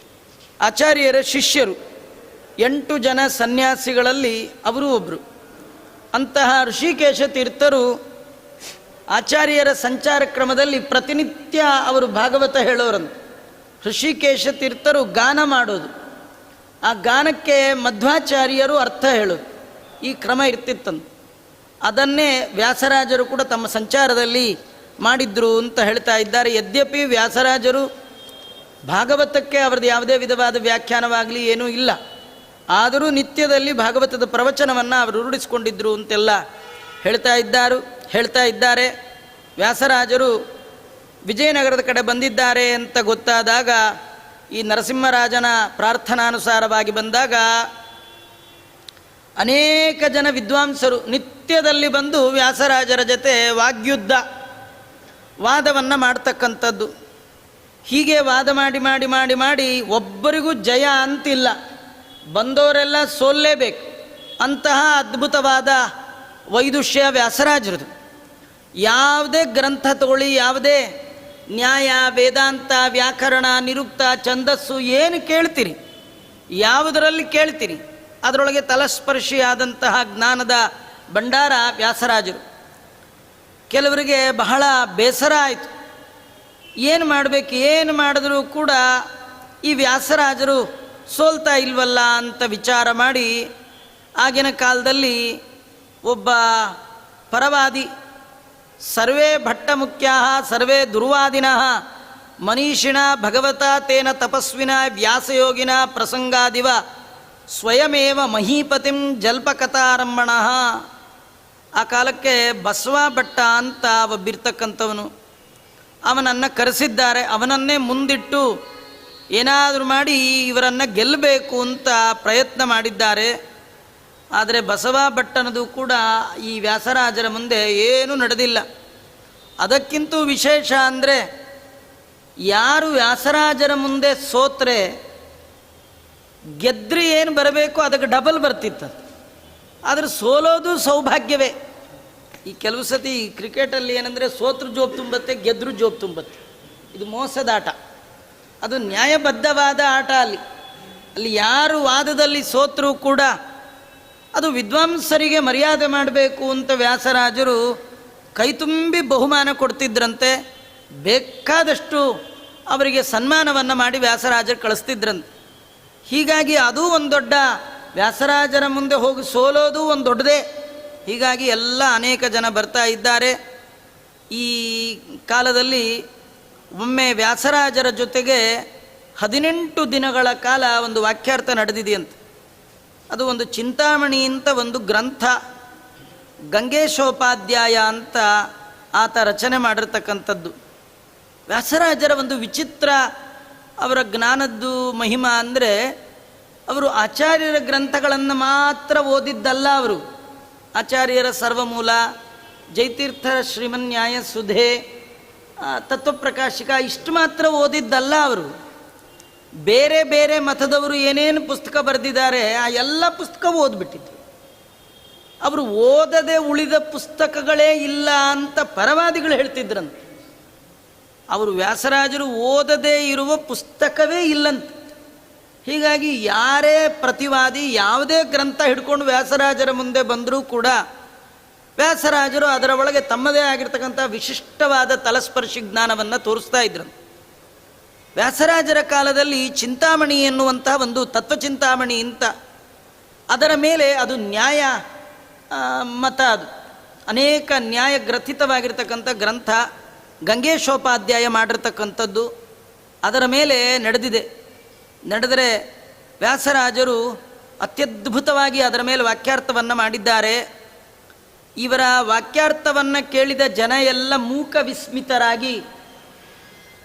ಆಚಾರ್ಯರ ಶಿಷ್ಯರು, 8 ಜನ ಸನ್ಯಾಸಿಗಳಲ್ಲಿ ಅವರು ಒಬ್ಬರು. ಅಂತಹ ಋಷಿಕೇಶ ತೀರ್ಥರು ಆಚಾರ್ಯರ ಸಂಚಾರ ಕ್ರಮದಲ್ಲಿ ಪ್ರತಿನಿತ್ಯ ಅವರು ಭಾಗವತ ಹೇಳೋರಂತೆ. ಋಷಿಕೇಶ ತೀರ್ಥರು ಗಾನ ಮಾಡೋದು, ಆ ಗಾನಕ್ಕೆ ಮಧ್ವಾಚಾರ್ಯರು ಅರ್ಥ ಹೇಳೋದು, ಈ ಕ್ರಮ ಇರ್ತಿತ್ತಂತೆ. ಅದನ್ನೇ ವ್ಯಾಸರಾಜರು ಕೂಡ ತಮ್ಮ ಸಂಚಾರದಲ್ಲಿ ಮಾಡಿದ್ರು ಅಂತ ಹೇಳ್ತಾ ಇದ್ದಾರೆ. ಯದ್ಯಪಿ ವ್ಯಾಸರಾಜರು ಭಾಗವತಕ್ಕೆ ಅವರದ್ದು ಯಾವುದೇ ವಿಧವಾದ ವ್ಯಾಖ್ಯಾನವಾಗಲಿ ಏನೂ ಇಲ್ಲ, ಆದರೂ ನಿತ್ಯದಲ್ಲಿ ಭಾಗವತದ ಪ್ರವಚನವನ್ನು ಅವರು ರೂಢಿಸಿಕೊಂಡಿದ್ದರು ಅಂತೆಲ್ಲ ಹೇಳ್ತಾ ಇದ್ದಾರೆ. ವ್ಯಾಸರಾಜರು ವಿಜಯನಗರದ ಕಡೆ ಬಂದಿದ್ದಾರೆ ಅಂತ ಗೊತ್ತಾದಾಗ, ಈ ನರಸಿಂಹರಾಜನ ಪ್ರಾರ್ಥನಾನುಸಾರವಾಗಿ ಬಂದಾಗ ಅನೇಕ ಜನ ವಿದ್ವಾಂಸರು ನಿತ್ಯದಲ್ಲಿ ಬಂದು ವ್ಯಾಸರಾಜರ ಜೊತೆ ವಾದವನ್ನು ಮಾಡ್ತಕ್ಕಂಥದ್ದು. ಹೀಗೆ ವಾದ ಮಾಡಿ ಮಾಡಿ ಮಾಡಿ ಮಾಡಿ ಒಬ್ಬರಿಗೂ ಜಯ ಅಂತಿಲ್ಲ, ಬಂದವರೆಲ್ಲ ಸೋಲ್ಲೇಬೇಕು. ಅಂತಹ ಅದ್ಭುತವಾದ ವೈದುಷ್ಯ ವ್ಯಾಸರಾಜರದು. ಯಾವುದೇ ಗ್ರಂಥ ತಗೊಳ್ಳಿ, ಯಾವುದೇ ನ್ಯಾಯ, ವೇದಾಂತ, ವ್ಯಾಕರಣ, ನಿರುಕ್ತ, ಛಂದಸ್ಸು ಏನು ಕೇಳ್ತೀರಿ, ಯಾವುದರಲ್ಲಿ ಕೇಳ್ತೀರಿ, ಅದರೊಳಗೆ ತಲಸ್ಪರ್ಶಿಯಾದಂತಹ ಜ್ಞಾನದ ಭಂಡಾರ ವ್ಯಾಸರಾಜರು. ಕೆಲವರಿಗೆ ಬಹಳ ಬೇಸರ ಆಯಿತು, ಏನು ಮಾಡಬೇಕು, ಏನು ಮಾಡಿದ್ರೂ ಕೂಡ ಈ ವ್ಯಾಸರಾಜರು ಸೋಲ್ತಾ ಇಲ್ವಲ್ಲ ಅಂತ ವಿಚಾರ ಮಾಡಿ ಆಗಿನ ಕಾಲದಲ್ಲಿ ಒಬ್ಬ ಪರವಾದಿ, ಸರ್ವೇ ಭಟ್ಟ ಮುಖ್ಯಾ ಸರ್ವೇ ದುರ್ವಾದಿನಃ ಮನೀಷಿಣ ಭಗವತ ತೇನ ತಪಸ್ವಿನ ವ್ಯಾಸಯೋಗಿನ ಪ್ರಸಂಗಾದಿವ ಸ್ವಯಮೇವ ಮಹೀಪತಿಂ ಜಲ್ಪಕಥಾರಂಭಣ. ಆ ಕಾಲಕ್ಕೆ ಬಸವ ಭಟ್ಟ ಅಂತ ಒಬ್ಬಿರ್ತಕ್ಕಂಥವನು, ಅವನನ್ನು ಕರೆಸಿದ್ದಾರೆ. ಅವನನ್ನೇ ಮುಂದಿಟ್ಟು ಏನಾದರೂ ಮಾಡಿ ಇವರನ್ನು ಗೆಲ್ಲಬೇಕು ಅಂತ ಪ್ರಯತ್ನ ಮಾಡಿದ್ದಾರೆ. ಆದರೆ ಬಸವ ಭಟ್ಟನದು ಕೂಡ ಈ ವ್ಯಾಸರಾಜರ ಮುಂದೆ ಏನೂ ನಡೆದಿಲ್ಲ. ಅದಕ್ಕಿಂತ ವಿಶೇಷ ಅಂದರೆ, ಯಾರು ವ್ಯಾಸರಾಜರ ಮುಂದೆ ಸೋತ್ರೆ ಗೆದ್ರಿ ಏನು ಬರಬೇಕು ಅದಕ್ಕೆ ಡಬಲ್ ಬರ್ತಿತ್ತು. ಆದರೆ ಸೋಲೋದು ಸೌಭಾಗ್ಯವೇ. ಈ ಕೆಲವು ಸತಿ ಕ್ರಿಕೆಟಲ್ಲಿ ಏನಂದರೆ ಸೋತ್ರು ಜೋಬ್ ತುಂಬತ್ತೆ, ಗೆದ್ದರು ಜೋಬ್ ತುಂಬತ್ತೆ. ಇದು ಮೋಸದ ಆಟ, ಅದು ನ್ಯಾಯಬದ್ಧವಾದ ಆಟ. ಅಲ್ಲಿ ಯಾರು ವಾದದಲ್ಲಿ ಸೋತರೂ ಕೂಡ ಅದು ವಿದ್ವಾಂಸರಿಗೆ ಮರ್ಯಾದೆ ಮಾಡಬೇಕು ಅಂತ ವ್ಯಾಸರಾಜರು ಕೈತುಂಬಿ ಬಹುಮಾನ ಕೊಡ್ತಿದ್ರಂತೆ. ಬೇಕಾದಷ್ಟು ಅವರಿಗೆ ಸನ್ಮಾನವನ್ನು ಮಾಡಿ ವ್ಯಾಸರಾಜರು ಕಳಿಸ್ತಿದ್ರಂತೆ. ಹೀಗಾಗಿ ಅದು ಒಂದು ದೊಡ್ಡ, ವ್ಯಾಸರಾಜರ ಮುಂದೆ ಹೋಗಿ ಸೋಲೋದು ಒಂದು ದೊಡ್ಡದೇ. ಹೀಗಾಗಿ ಎಲ್ಲ ಅನೇಕ ಜನ ಬರ್ತಾ ಇದ್ದಾರೆ. ಈ ಕಾಲದಲ್ಲಿ ಒಮ್ಮೆ ವ್ಯಾಸರಾಜರ ಜೊತೆಗೆ 18 ದಿನಗಳ ಕಾಲ ಒಂದು ವಾಕ್ಯಾರ್ಥ ನಡೆದಿದೆಯಂತೆ. ಅದು ಒಂದು ಚಿಂತಾಮಣಿ ಅಂತ ಒಂದು ಗ್ರಂಥ, ಗಂಗೇಶೋಪಾಧ್ಯಾಯ ಅಂತ ಆತ ರಚನೆ ಮಾಡಿರ್ತಕ್ಕಂಥದ್ದು. ವ್ಯಾಸರಾಜರ ಒಂದು ವಿಚಿತ್ರ ಅವರ ಜ್ಞಾನದ್ದು ಮಹಿಮಾ ಅಂದರೆ, ಅವರು ಆಚಾರ್ಯರ ಗ್ರಂಥಗಳನ್ನು ಮಾತ್ರ ಓದಿದ್ದಲ್ಲ. ಅವರು ಆಚಾರ್ಯರ ಸರ್ವಮೂಲ, ಜಯತೀರ್ಥರ ಶ್ರೀಮನ್ಯಾಯ ಸುಧೆ, ತತ್ವಪ್ರಕಾಶಿಕ ಇಷ್ಟು ಮಾತ್ರ ಓದಿದ್ದಲ್ಲ. ಅವರು ಬೇರೆ ಬೇರೆ ಮತದವರು ಏನೇನು ಪುಸ್ತಕ ಬರೆದಿದ್ದಾರೆ ಆ ಎಲ್ಲ ಪುಸ್ತಕ ಓದ್ಬಿಟ್ಟಿದ್ರು. ಅವರು ಓದದೆ ಉಳಿದ ಪುಸ್ತಕಗಳೇ ಇಲ್ಲ ಅಂತ ಪರವಾದಿಗಳು ಹೇಳ್ತಿದ್ರಂತೆ. ಅವರು ವ್ಯಾಸರಾಜರು ಓದದೇ ಇರುವ ಪುಸ್ತಕವೇ ಇಲ್ಲಂತೆ. ಹೀಗಾಗಿ ಯಾರೇ ಪ್ರತಿವಾದಿ ಯಾವುದೇ ಗ್ರಂಥ ಹಿಡ್ಕೊಂಡು ವ್ಯಾಸರಾಜರ ಮುಂದೆ ಬಂದರೂ ಕೂಡ ವ್ಯಾಸರಾಜರು ಅದರ ಒಳಗೆ ತಮ್ಮದೇ ಆಗಿರ್ತಕ್ಕಂಥ ವಿಶಿಷ್ಟವಾದ ತಲಸ್ಪರ್ಶಿ ಜ್ಞಾನವನ್ನು ತೋರಿಸ್ತಾ ಇದ್ರು. ವ್ಯಾಸರಾಜರ ಕಾಲದಲ್ಲಿ ಚಿಂತಾಮಣಿ ಎನ್ನುವಂಥ ಒಂದು ತತ್ವಚಿಂತಾಮಣಿ ಅಂತ, ಅದರ ಮೇಲೆ ಅದು ನ್ಯಾಯ ಮತ, ಅದು ಅನೇಕ ನ್ಯಾಯ ಗ್ರಥಿತವಾಗಿರ್ತಕ್ಕಂಥ ಗ್ರಂಥ, ಗಂಗೇಶೋಪಾಧ್ಯಾಯ ಮಾಡಿರ್ತಕ್ಕಂಥದ್ದು ಅದರ ಮೇಲೆ ನಡೆದರೆ ವ್ಯಾಸರಾಜರು ಅತ್ಯದ್ಭುತವಾಗಿ ಅದರ ಮೇಲೆ ವಾಕ್ಯಾರ್ಥವನ್ನು ಮಾಡಿದ್ದಾರೆ. ಇವರ ವಾಕ್ಯಾರ್ಥವನ್ನು ಕೇಳಿದ ಜನ ಎಲ್ಲ ಮೂಕ ವಿಸ್ಮಿತರಾಗಿ,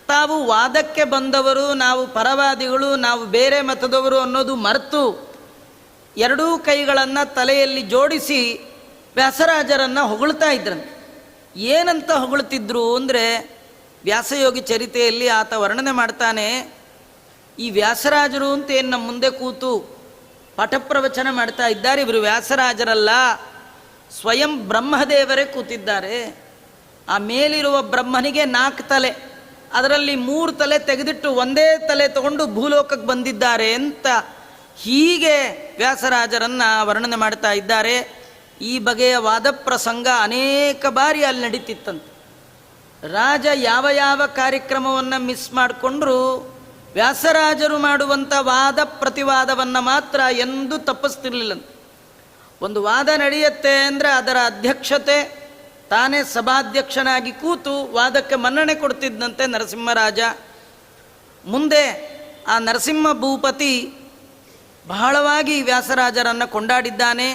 ತಾವು ವಾದಕ್ಕೆ ಬಂದವರು, ನಾವು ಪರವಾದಿಗಳು, ನಾವು ಬೇರೆ ಮತದವರು ಅನ್ನೋದು ಮರೆತು ಎರಡೂ ಕೈಗಳನ್ನು ತಲೆಯಲ್ಲಿ ಜೋಡಿಸಿ ವ್ಯಾಸರಾಜರನ್ನು ಹೊಗಳ್ತಾ ಇದ್ರಂತೆ. ಏನಂತ ಹೊಗಳ್ತಿದ್ರು ಅಂದರೆ, ವ್ಯಾಸಯೋಗಿ ಚರಿತೆಯಲ್ಲಿ ಆತ ವರ್ಣನೆ ಮಾಡ್ತಾನೆ, ಈ ವ್ಯಾಸರಾಜರು ಅಂತ ಏನು ನಮ್ಮ ಮುಂದೆ ಕೂತು ಪಾಠಪ್ರವಚನ ಮಾಡ್ತಾ ಇದ್ದಾರೆ, ಇವರು ವ್ಯಾಸರಾಜರಲ್ಲ, ಸ್ವಯಂ ಬ್ರಹ್ಮದೇವರೇ ಕೂತಿದ್ದಾರೆ. ಆ ಮೇಲಿರುವ ಬ್ರಹ್ಮನಿಗೆ 4 ತಲೆ, ಅದರಲ್ಲಿ 3 ತಲೆ ತೆಗೆದಿಟ್ಟು ಒಂದೇ ತಲೆ ತಗೊಂಡು ಭೂಲೋಕಕ್ಕೆ ಬಂದಿದ್ದಾರೆ ಅಂತ ಹೀಗೆ ವ್ಯಾಸರಾಜರನ್ನು ವರ್ಣನೆ ಮಾಡ್ತಾ ಇದ್ದಾರೆ. ಈ ಬಗೆಯ ವಾದ ಪ್ರಸಂಗ ಅನೇಕ ಬಾರಿ ಅಲ್ಲಿ ನಡೀತಿತ್ತಂತೆ. ರಾಜ ಯಾವ ಯಾವ ಕಾರ್ಯಕ್ರಮವನ್ನು ಮಿಸ್ ಮಾಡಿಕೊಂಡ್ರೂ ವ್ಯಾಸರಾಜರು ಮಾಡುವಂಥ ವಾದ ಪ್ರತಿವಾದವನ್ನು ಮಾತ್ರ ಎಂದೂ ತಪ್ಪಿಸ್ತಿರ್ಲಿಲ್ಲಂತೆ. ಒಂದು ವಾದ ನಡೆಯುತ್ತೆ ಅಂದರೆ ಅದರ ಅಧ್ಯಕ್ಷತೆ ತಾನೇ ಸಭಾಧ್ಯಕ್ಷನಾಗಿ ಕೂತು ವಾದಕ್ಕೆ ಮನ್ನಣೆ ಕೊಡ್ತಿದ್ದಂತೆ ನರಸಿಂಹರಾಜ. ಮುಂದೆ ಆ ನರಸಿಂಹ ಭೂಪತಿ ಬಹಳವಾಗಿ ವ್ಯಾಸರಾಜರನ್ನು ಕೊಂಡಾಡಿದ್ದಾನೆ.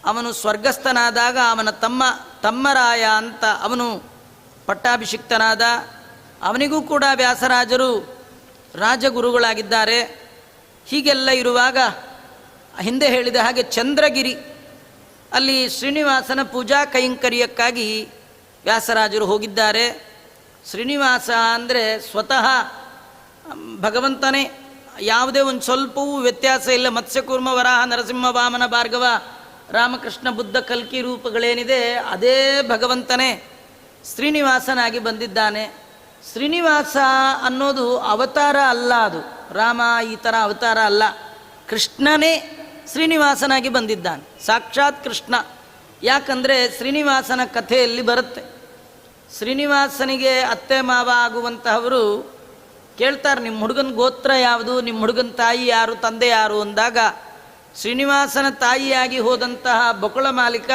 ಅವನು ಸ್ವರ್ಗಸ್ಥನಾದಾಗ ಅವನ ತಮ್ಮರಾಯ ಅಂತ ಅವನು ಪಟ್ಟಾಭಿಷಿಕ್ತನಾದ. ಅವನಿಗೂ ಕೂಡ ವ್ಯಾಸರಾಜರು ರಾಜಗುರುಗಳಾಗಿದ್ದಾರೆ. ಹೀಗೆಲ್ಲ ಇರುವಾಗ ಹಿಂದೆ ಹೇಳಿದ ಹಾಗೆ ಚಂದ್ರಗಿರಿ ಅಲ್ಲಿ ಶ್ರೀನಿವಾಸನ ಪೂಜಾ ಕೈಂಕರ್ಯಕ್ಕಾಗಿ ವ್ಯಾಸರಾಜರು ಹೋಗಿದ್ದಾರೆ. ಶ್ರೀನಿವಾಸ ಅಂದರೆ ಸ್ವತಃ ಭಗವಂತನೇ, ಯಾವುದೇ ಒಂದು ಸ್ವಲ್ಪವೂ ವ್ಯತ್ಯಾಸ ಇಲ್ಲ. ಮತ್ಸ್ಯಕೂರ್ಮ, ವರಾಹ, ನರಸಿಂಹ, ವಾಮನ, ಭಾರ್ಗವ, ರಾಮಕೃಷ್ಣ, ಬುದ್ಧ, ಕಲ್ಕಿ ರೂಪಗಳೇನಿದೆ ಅದೇ ಭಗವಂತನೇ ಶ್ರೀನಿವಾಸನಾಗಿ ಬಂದಿದ್ದಾನೆ. ಶ್ರೀನಿವಾಸ ಅನ್ನೋದು ಅವತಾರ ಅಲ್ಲ, ಅದು ರಾಮ ಈ ಥರ ಅವತಾರ ಅಲ್ಲ, ಕೃಷ್ಣನೇ ಶ್ರೀನಿವಾಸನಾಗಿ ಬಂದಿದ್ದಾನೆ, ಸಾಕ್ಷಾತ್ ಕೃಷ್ಣ. ಯಾಕಂದರೆ ಶ್ರೀನಿವಾಸನ ಕಥೆಯಲ್ಲಿ ಬರುತ್ತೆ, ಶ್ರೀನಿವಾಸನಿಗೆ ಅತ್ತೆ ಮಾವ ಆಗುವಂತಹವರು ಕೇಳ್ತಾರೆ, ನಿಮ್ಮ ಹುಡುಗನ ಗೋತ್ರ ಯಾವುದು, ನಿಮ್ಮ ಹುಡುಗನ ತಾಯಿ ಯಾರು, ತಂದೆ ಯಾರು ಅಂದಾಗ ಶ್ರೀನಿವಾಸನ ತಾಯಿಯಾಗಿ ಹೋದಂತಹ ಬಕುಳ ಮಾಲಿಕ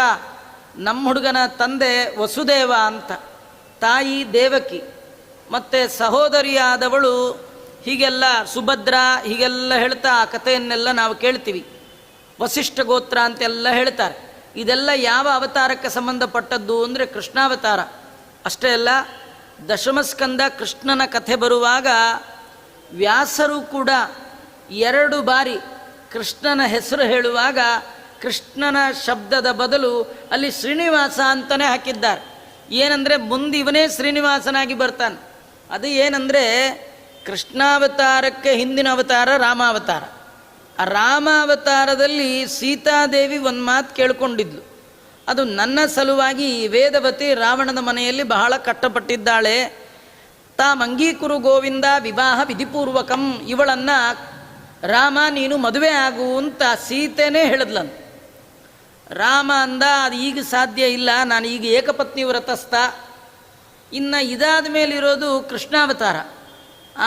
ನಮ್ಮ ಹುಡುಗನ ತಂದೆ ವಸುದೇವ ಅಂತ, ತಾಯಿ ದೇವಕಿ, ಮತ್ತು ಸಹೋದರಿಯಾದವಳು ಹೀಗೆಲ್ಲ ಸುಭದ್ರ, ಹೀಗೆಲ್ಲ ಹೇಳ್ತಾ ಆ ಕಥೆಯನ್ನೆಲ್ಲ ನಾವು ಕೇಳ್ತೀವಿ. ವಸಿಷ್ಠ ಗೋತ್ರ ಅಂತೆಲ್ಲ ಹೇಳ್ತಾರೆ. ಇದೆಲ್ಲ ಯಾವ ಅವತಾರಕ್ಕೆ ಸಂಬಂಧಪಟ್ಟದ್ದು ಅಂದರೆ ಕೃಷ್ಣಾವತಾರ. ಅಷ್ಟೇ ಅಲ್ಲ, ದಶಮಸ್ಕಂದ ಕೃಷ್ಣನ ಕಥೆ ಬರುವಾಗ ವ್ಯಾಸರು ಕೂಡ 2 ಬಾರಿ ಕೃಷ್ಣನ ಹೆಸರು ಹೇಳುವಾಗ ಕೃಷ್ಣನ ಶಬ್ದದ ಬದಲು ಅಲ್ಲಿ ಶ್ರೀನಿವಾಸ ಅಂತಲೇ ಹಾಕಿದ್ದಾರೆ. ಏನಂದರೆ ಮುಂದೆ ಇವನೇ ಶ್ರೀನಿವಾಸನಾಗಿ ಬರ್ತಾನೆ. ಅದು ಏನಂದರೆ ಕೃಷ್ಣಾವತಾರಕ್ಕೆ ಹಿಂದಿನ ಅವತಾರ ರಾಮಾವತಾರ. ಆ ರಾಮಾವತಾರದಲ್ಲಿ ಸೀತಾದೇವಿ ಒಂದು ಮಾತು ಕೇಳ್ಕೊಂಡಿದ್ಲು, ಅದು ನನ್ನ ಸಲುವಾಗಿ ವೇದವತಿ ರಾವಣನ ಮನೆಯಲ್ಲಿ ಬಹಳ ಕಷ್ಟಪಟ್ಟಿದ್ದಾಳೆ, ತಾಮಂಗೀಕುರು ಗೋವಿಂದ ವಿವಾಹ ವಿಧಿಪೂರ್ವಕಂ, ಇವಳನ್ನು ರಾಮ ನೀನು ಮದುವೆ ಆಗು ಅಂತ ಸೀತೆನೇ ಹೇಳಿದ್ಲಂತ. ರಾಮ ಅಂದ, ಅದು ಈಗ ಸಾಧ್ಯ ಇಲ್ಲ, ನಾನು ಈಗ ಏಕಪತ್ನಿ ವ್ರತಸ್ಥ, ಇನ್ನು ಇದಾದ ಮೇಲಿರೋದು ಕೃಷ್ಣಾವತಾರ,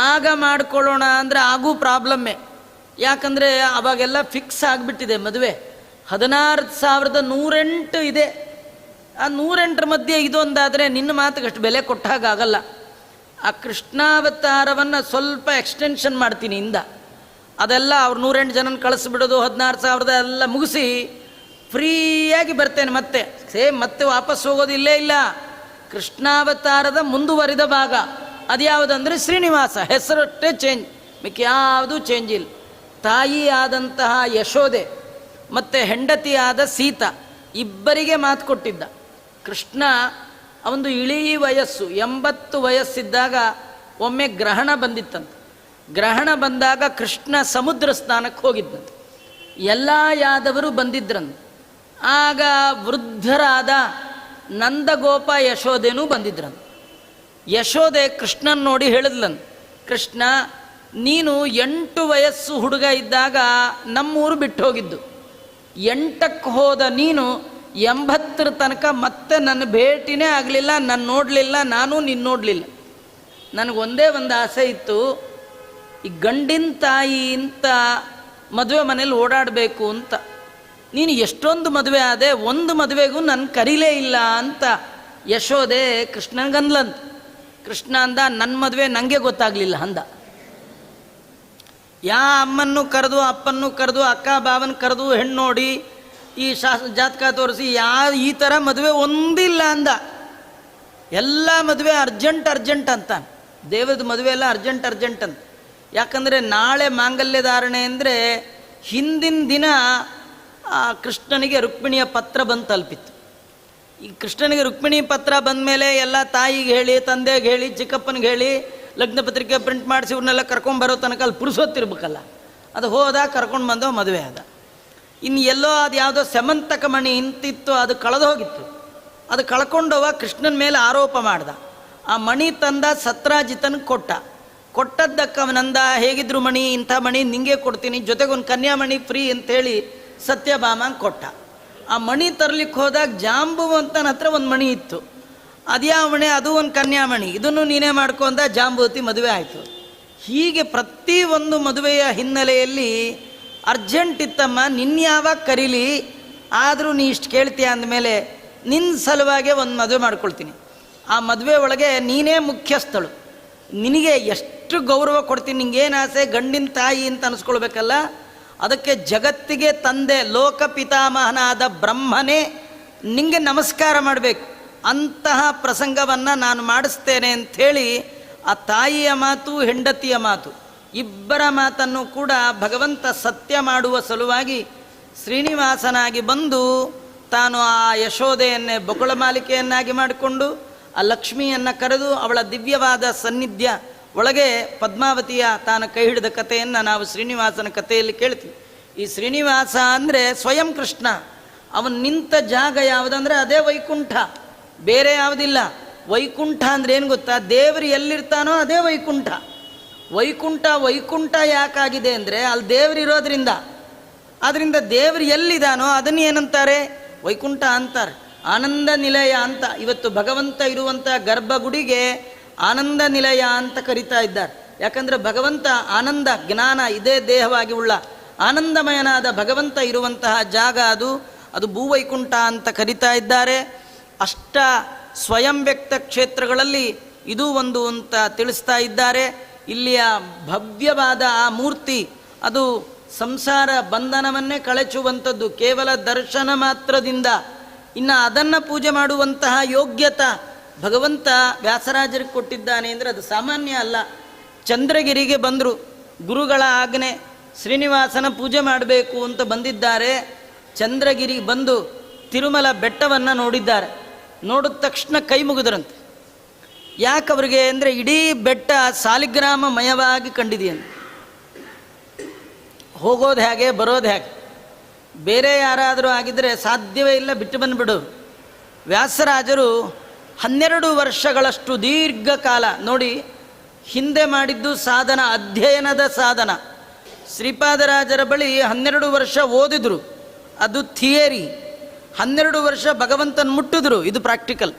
ಆಗ ಮಾಡ್ಕೊಳ್ಳೋಣ ಅಂದರೆ ಆಗೂ ಪ್ರಾಬ್ಲಮ್ಮೇ. ಯಾಕಂದರೆ ಅವಾಗೆಲ್ಲ ಫಿಕ್ಸ್ ಆಗಿಬಿಟ್ಟಿದೆ ಮದುವೆ, 16,108 ಇದೆ. ಆ 108 ಮಧ್ಯೆ ಇದೊಂದಾದರೆ ನಿನ್ನ ಮಾತಿಗೆ ಅಷ್ಟು ಬೆಲೆ ಕೊಟ್ಟಾಗಲ್ಲ. ಆ ಕೃಷ್ಣಾವತಾರವನ್ನು ಸ್ವಲ್ಪ ಎಕ್ಸ್ಟೆನ್ಷನ್ ಮಾಡ್ತೀನಿ ಇಂದ, ಅದೆಲ್ಲ ಅವ್ರು 108 ಜನನ ಕಳಿಸ್ಬಿಡೋದು, 16,000 ಎಲ್ಲ ಮುಗಿಸಿ ಫ್ರೀಯಾಗಿ ಬರ್ತೇನೆ ಮತ್ತೆ, ಮತ್ತೆ ವಾಪಸ್ ಹೋಗೋದಿಲ್ಲೇ ಇಲ್ಲ. ಕೃಷ್ಣಾವತಾರದ ಮುಂದುವರಿದ ಭಾಗ ಅದು ಯಾವುದಂದರೆ ಶ್ರೀನಿವಾಸ, ಹೆಸರಷ್ಟೇ ಚೇಂಜ್, ಮಿಕ್ಕ ಯಾವುದೂ ಚೇಂಜ್ ಇಲ್ಲ. ತಾಯಿ ಆದಂತಹ ಯಶೋದೆ ಮತ್ತು ಹೆಂಡತಿಯಾದ ಸೀತಾ ಇಬ್ಬರಿಗೆ ಮಾತು ಕೊಟ್ಟಿದ್ದ ಕೃಷ್ಣ. ಅವನು ಇಳೀ ವಯಸ್ಸು 80 ವಯಸ್ಸಿದ್ದಾಗ ಒಮ್ಮೆ ಗ್ರಹಣ ಬಂದಿತ್ತಂತೆ. ಗ್ರಹಣ ಬಂದಾಗ ಕೃಷ್ಣ ಸಮುದ್ರ ಸ್ನಾನಕ್ಕೆ ಹೋಗಿದ್ದಂತೆ. ಎಲ್ಲ ಯಾದವರು ಬಂದಿದ್ರಂತೆ. ಆಗ ವೃದ್ಧರಾದ ನಂದಗೋಪ ಯಶೋದೆನೂ ಬಂದಿದ್ರಂತೆ. ಯಶೋದೆ ಕೃಷ್ಣನ ನೋಡಿ ಹೇಳಿದ್ಲಂತ, ಕೃಷ್ಣ ನೀನು 8 ವಯಸ್ಸು ಹುಡುಗ ಇದ್ದಾಗ ನಮ್ಮೂರು ಬಿಟ್ಟು ಹೋಗಿದ್ದು, 8ಕ್ಕೆ ಹೋದ ನೀನು 80 ತನಕ ಮತ್ತೆ ನನ್ನ ಭೇಟಿನೇ ಆಗಲಿಲ್ಲ, ನಾನು ನೋಡಲಿಲ್ಲ, ನಾನು ನಿನ್ನ ನೋಡಲಿಲ್ಲ. ನನಗೊಂದೇ ಒಂದು ಆಸೆ ಇತ್ತು, ಈ ಗಂಡಿನ ತಾಯಿ ಅಂತ ಮದುವೆ ಮನೇಲಿ ಓಡಾಡಬೇಕು ಅಂತ. ನೀನು ಎಷ್ಟೊಂದು ಮದುವೆ ಆದೆ, ಒಂದು ಮದುವೆಗೂ ನನ್ನ ಕರೀಲೇ ಇಲ್ಲ ಅಂತ ಯಶೋದೆ ಕೃಷ್ಣನಿಗಂದ್ಲಂತ. ಕೃಷ್ಣ ಅಂದ, ನನ್ನ ಮದುವೆ ನನಗೆ ಗೊತ್ತಾಗಲಿಲ್ಲ ಅಂದ. ಅಮ್ಮನ್ನು ಕರೆದು ಅಪ್ಪನ್ನು ಕರೆದು ಅಕ್ಕ ಬಾವನ ಕರೆದು ಹೆಣ್ಣು ನೋಡಿ ಈ ಜಾತಕ ತೋರಿಸಿ ಈ ಥರ ಮದುವೆ ಒಂದಿಲ್ಲ ಅಂದ. ಎಲ್ಲ ಮದುವೆ ಅರ್ಜೆಂಟ್ ಅಂತ. ದೇವರದ ಮದುವೆ ಎಲ್ಲ ಅರ್ಜೆಂಟ್ ಅಂತ. ಯಾಕಂದರೆ ನಾಳೆ ಮಾಂಗಲ್ಯ ಧಾರಣೆ ಅಂದರೆ ಹಿಂದಿನ ದಿನ ಕೃಷ್ಣನಿಗೆ ರುಕ್ಮಿಣಿಯ ಪತ್ರ ಬಂದು ತಲುಪಿತ್ತು. ಈ ಕೃಷ್ಣನಿಗೆ ರುಕ್ಮಿಣಿ ಪತ್ರ ಬಂದ ಮೇಲೆ ಎಲ್ಲ ತಾಯಿಗೆ ಹೇಳಿ, ತಂದೆಗೆ ಹೇಳಿ, ಚಿಕ್ಕಪ್ಪನಿಗೆ ಹೇಳಿ, ಲಗ್ನ ಪತ್ರಿಕೆ ಪ್ರಿಂಟ್ ಮಾಡಿಸಿ ಇವ್ರನ್ನೆಲ್ಲ ಕರ್ಕೊಂಬರೋ ತನಕ ಅಲ್ಲಿ ಪುರುಸೊತ್ತಿರ್ಬೇಕಲ್ಲ. ಅದು ಹೋದ, ಕರ್ಕೊಂಡು ಬಂದೋ, ಮದುವೆ ಆದ. ಇನ್ನು ಎಲ್ಲೋ ಅದು ಯಾವುದೋ ಸೆಮಂತಕ ಮಣಿ ಇಂತಿತ್ತು, ಅದು ಕಳೆದು ಹೋಗಿತ್ತು. ಅದು ಕಳ್ಕೊಂಡವ ಕೃಷ್ಣನ ಮೇಲೆ ಆರೋಪ ಮಾಡ್ದ. ಆ ಮಣಿ ತಂದ ಸತ್ರಾಜಿತನಿಗೆ ಕೊಟ್ಟದ್ದಕ್ಕೆ ಅವನಂದ, ಹೇಗಿದ್ರು ಮಣಿ, ಇಂಥ ಮಣಿ ನಿಂಗೆ ಕೊಡ್ತೀನಿ, ಜೊತೆಗೊಂದು ಕನ್ಯಾಮಣಿ ಫ್ರೀ ಅಂತೇಳಿ ಸತ್ಯಭಾಮಂಗೆ ಕೊಟ್ಟ. ಆ ಮಣಿ ತರಲಿಕ್ಕೆ ಹೋದಾಗ ಜಾಂಬುವಂತನ ಹತ್ರ ಒಂದು ಮಣಿ ಇತ್ತು. ಅದ್ಯಾವ ಮಣಿ? ಅದು ಒಂದು ಕನ್ಯಾಮಣಿ, ಇದನ್ನು ನೀನೇ ಮಾಡ್ಕೊಂಡ. ಜಾಂಬೂತಿ ಮದುವೆ ಆಯಿತು. ಹೀಗೆ ಪ್ರತಿಯೊಂದು ಮದುವೆಯ ಹಿನ್ನೆಲೆಯಲ್ಲಿ ಅರ್ಜೆಂಟ್ ಇತ್ತಮ್ಮ, ನಿನ್ಯಾವಾಗ ಕರೀಲಿ, ಆದರೂ ನೀ ಇಷ್ಟು ಕೇಳ್ತೀಯ ಅಂದಮೇಲೆ ನಿನ್ನ ಸಲುವಾಗೆ ಒಂದು ಮದುವೆ ಮಾಡ್ಕೊಳ್ತೀನಿ. ಆ ಮದುವೆ ಒಳಗೆ ನೀನೇ ಮುಖ್ಯಸ್ಥಳು, ನಿನಗೆ ಎಷ್ಟು ಗೌರವ ಕೊಡ್ತೀನಿ. ನಿಂಗೇನು ಆಸೆ? ಗಂಡಿನ ತಾಯಿ ಅಂತ ಅನಿಸ್ಕೊಳ್ಬೇಕಲ್ಲ. ಅದಕ್ಕೆ ಜಗತ್ತಿಗೆ ತಂದೆ ಲೋಕ ಪಿತಾಮಹನಾದ ಬ್ರಹ್ಮನೇ ನಿಂಗೆ ನಮಸ್ಕಾರ ಮಾಡಬೇಕು. ಅಂತಹ ಪ್ರಸಂಗವನ್ನು ನಾನು ಮಾಡಿಸ್ತೇನೆ ಅಂಥೇಳಿ ಆ ತಾಯಿಯ ಮಾತು, ಹೆಂಡತಿಯ ಮಾತು, ಇಬ್ಬರ ಮಾತನ್ನು ಕೂಡ ಭಗವಂತ ಸತ್ಯ ಮಾಡುವ ಸಲುವಾಗಿ ಶ್ರೀನಿವಾಸನಾಗಿ ಬಂದು ತಾನು ಆ ಯಶೋದೆಯನ್ನೇ ಬಕುಳ ಮಾಲಿಕೆಯನ್ನಾಗಿ ಮಾಡಿಕೊಂಡು ಆ ಲಕ್ಷ್ಮಿಯನ್ನು ಕರೆದು ಅವಳ ದಿವ್ಯವಾದ ಸನ್ನಿಧ್ಯ ಒಳಗೆ ಪದ್ಮಾವತಿಯ ತಾನು ಕೈ ಹಿಡಿದ ಕಥೆಯನ್ನು ನಾವು ಶ್ರೀನಿವಾಸನ ಕಥೆಯಲ್ಲಿ ಕೇಳ್ತೀವಿ. ಈ ಶ್ರೀನಿವಾಸ ಅಂದರೆ ಸ್ವಯಂ ಕೃಷ್ಣ. ಅವನು ನಿಂತ ಜಾಗ ಯಾವುದಂದರೆ ಅದೇ ವೈಕುಂಠ, ಬೇರೆ ಯಾವುದಿಲ್ಲ. ವೈಕುಂಠ ಅಂದರೆ ಏನು ಗೊತ್ತಾ? ದೇವರು ಎಲ್ಲಿರ್ತಾನೋ ಅದೇ ವೈಕುಂಠ. ವೈಕುಂಠ ಯಾಕಾಗಿದೆ ಅಂದರೆ ಅಲ್ಲಿ ದೇವರು ಇರೋದ್ರಿಂದ. ಆದ್ದರಿಂದ ದೇವರು ಎಲ್ಲಿದ್ದಾನೋ ಅದನ್ನು ಏನಂತಾರೆ? ವೈಕುಂಠ ಅಂತಾರೆ. ಆನಂದ ನಿಲಯ ಅಂತ ಇವತ್ತು ಭಗವಂತ ಇರುವಂಥ ಗರ್ಭಗುಡಿಗೆ ಆನಂದ ನಿಲಯ ಅಂತ ಕರೀತಾ ಇದ್ದಾರೆ. ಯಾಕಂದರೆ ಭಗವಂತ ಆನಂದ ಜ್ಞಾನ ಇದೇ ದೇಹವಾಗಿ ಉಳ್ಳ ಆನಂದಮಯನಾದ ಭಗವಂತ ಇರುವಂತಹ ಜಾಗ ಅದು ಭೂವೈಕುಂಠ ಅಂತ ಕರೀತಾ ಇದ್ದಾರೆ. ಅಷ್ಟ ಸ್ವಯಂ ವ್ಯಕ್ತ ಕ್ಷೇತ್ರಗಳಲ್ಲಿ ಇದು ಒಂದು ಅಂತ ತಿಳಿಸ್ತಾ ಇದ್ದಾರೆ. ಇಲ್ಲಿಯ ಭವ್ಯವಾದ ಆ ಮೂರ್ತಿ ಅದು ಸಂಸಾರ ಬಂಧನವನ್ನೇ ಕಳಚುವಂಥದ್ದು ಕೇವಲ ದರ್ಶನ ಮಾತ್ರದಿಂದ. ಇನ್ನು ಅದನ್ನು ಪೂಜೆ ಮಾಡುವಂತಹ ಯೋಗ್ಯತಾ ಭಗವಂತ ವ್ಯಾಸರಾಜರಿಗೆ ಕೊಟ್ಟಿದ್ದಾನೆ ಅಂದರೆ ಅದು ಸಾಮಾನ್ಯ ಅಲ್ಲ. ಚಂದ್ರಗಿರಿಗೆ ಬಂದರು, ಗುರುಗಳ ಆಜ್ಞೆ ಶ್ರೀನಿವಾಸನ ಪೂಜೆ ಮಾಡಬೇಕು ಅಂತ ಬಂದಿದ್ದಾರೆ. ಚಂದ್ರಗಿರಿಗೆ ಬಂದು ತಿರುಮಲ ಬೆಟ್ಟವನ್ನು ನೋಡಿದ್ದಾರೆ. ನೋಡಿದ ತಕ್ಷಣ ಕೈ ಮುಗಿದ್ರಂತೆ. ಯಾಕೆ ಅವ್ರಿಗೆ ಅಂದರೆ ಇಡೀ ಬೆಟ್ಟ ಸಾಲಿಗ್ರಾಮಮಯವಾಗಿ ಕಂಡಿದೆಯಂತೆ. ಹೋಗೋದು ಹೇಗೆ, ಬರೋದು ಹೇಗೆ? ಬೇರೆ ಯಾರಾದರೂ ಆಗಿದ್ದರೆ ಸಾಧ್ಯವೇ ಇಲ್ಲ, ಬಿಟ್ಟು ಬಂದುಬಿಡೋರು. ವ್ಯಾಸರಾಜರು 12 ವರ್ಷಗಳಷ್ಟು ದೀರ್ಘಕಾಲ ನೋಡಿ, ಹಿಂದೆ ಮಾಡಿದ್ದು ಸಾಧನ, ಅಧ್ಯಯನದ ಸಾಧನ. ಶ್ರೀಪಾದರಾಜರ ಬಳಿ 12 ವರ್ಷ ಓದಿದ್ರು, ಅದು ಥಿಯರಿ. 12 ವರ್ಷ ಭಗವಂತನ ಮುಟ್ಟಿದ್ರು, ಇದು ಪ್ರಾಕ್ಟಿಕಲ್.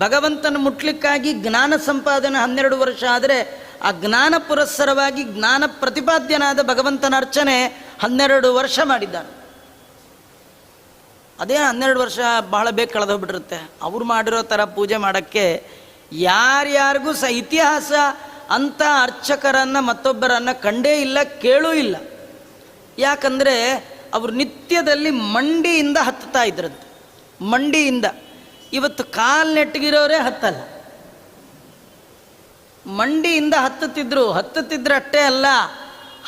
ಭಗವಂತನ ಮುಟ್ಲಿಕ್ಕಾಗಿ ಜ್ಞಾನ ಸಂಪಾದನೆ 12 ವರ್ಷ ಆದರೆ ಆ ಜ್ಞಾನ ಪುರಸ್ಸರವಾಗಿ ಜ್ಞಾನ ಪ್ರತಿಪಾದ್ಯನಾದ ಭಗವಂತನ ಅರ್ಚನೆ 12 ವರ್ಷ ಮಾಡಿದ್ದಾನೆ. ಅದೇ 12 ವರ್ಷ ಬಹಳ ಬೇಗ ಕಳೆದೋಗ್ಬಿಟ್ಟಿರುತ್ತೆ. ಅವ್ರು ಮಾಡಿರೋ ಥರ ಪೂಜೆ ಮಾಡೋಕ್ಕೆ ಯಾರ್ಯಾರಿಗೂ ಇತಿಹಾಸ ಅಂಥ ಅರ್ಚಕರನ್ನು ಮತ್ತೊಬ್ಬರನ್ನು ಕಂಡೇ ಇಲ್ಲ, ಕೇಳೂ ಇಲ್ಲ. ಯಾಕಂದರೆ ಅವರು ನಿತ್ಯದಲ್ಲಿ ಮಂಡಿಯಿಂದ ಹತ್ತುತ್ತಾ ಇದ್ರಂತೆ. ಮಂಡಿಯಿಂದ. ಇವತ್ತು ಕಾಲು ನೆಟ್ಟಗಿರೋರೇ ಹತ್ತಲ್ಲ, ಮಂಡಿಯಿಂದ ಹತ್ತುತ್ತಿದ್ರಷ್ಟೇ ಅಲ್ಲ,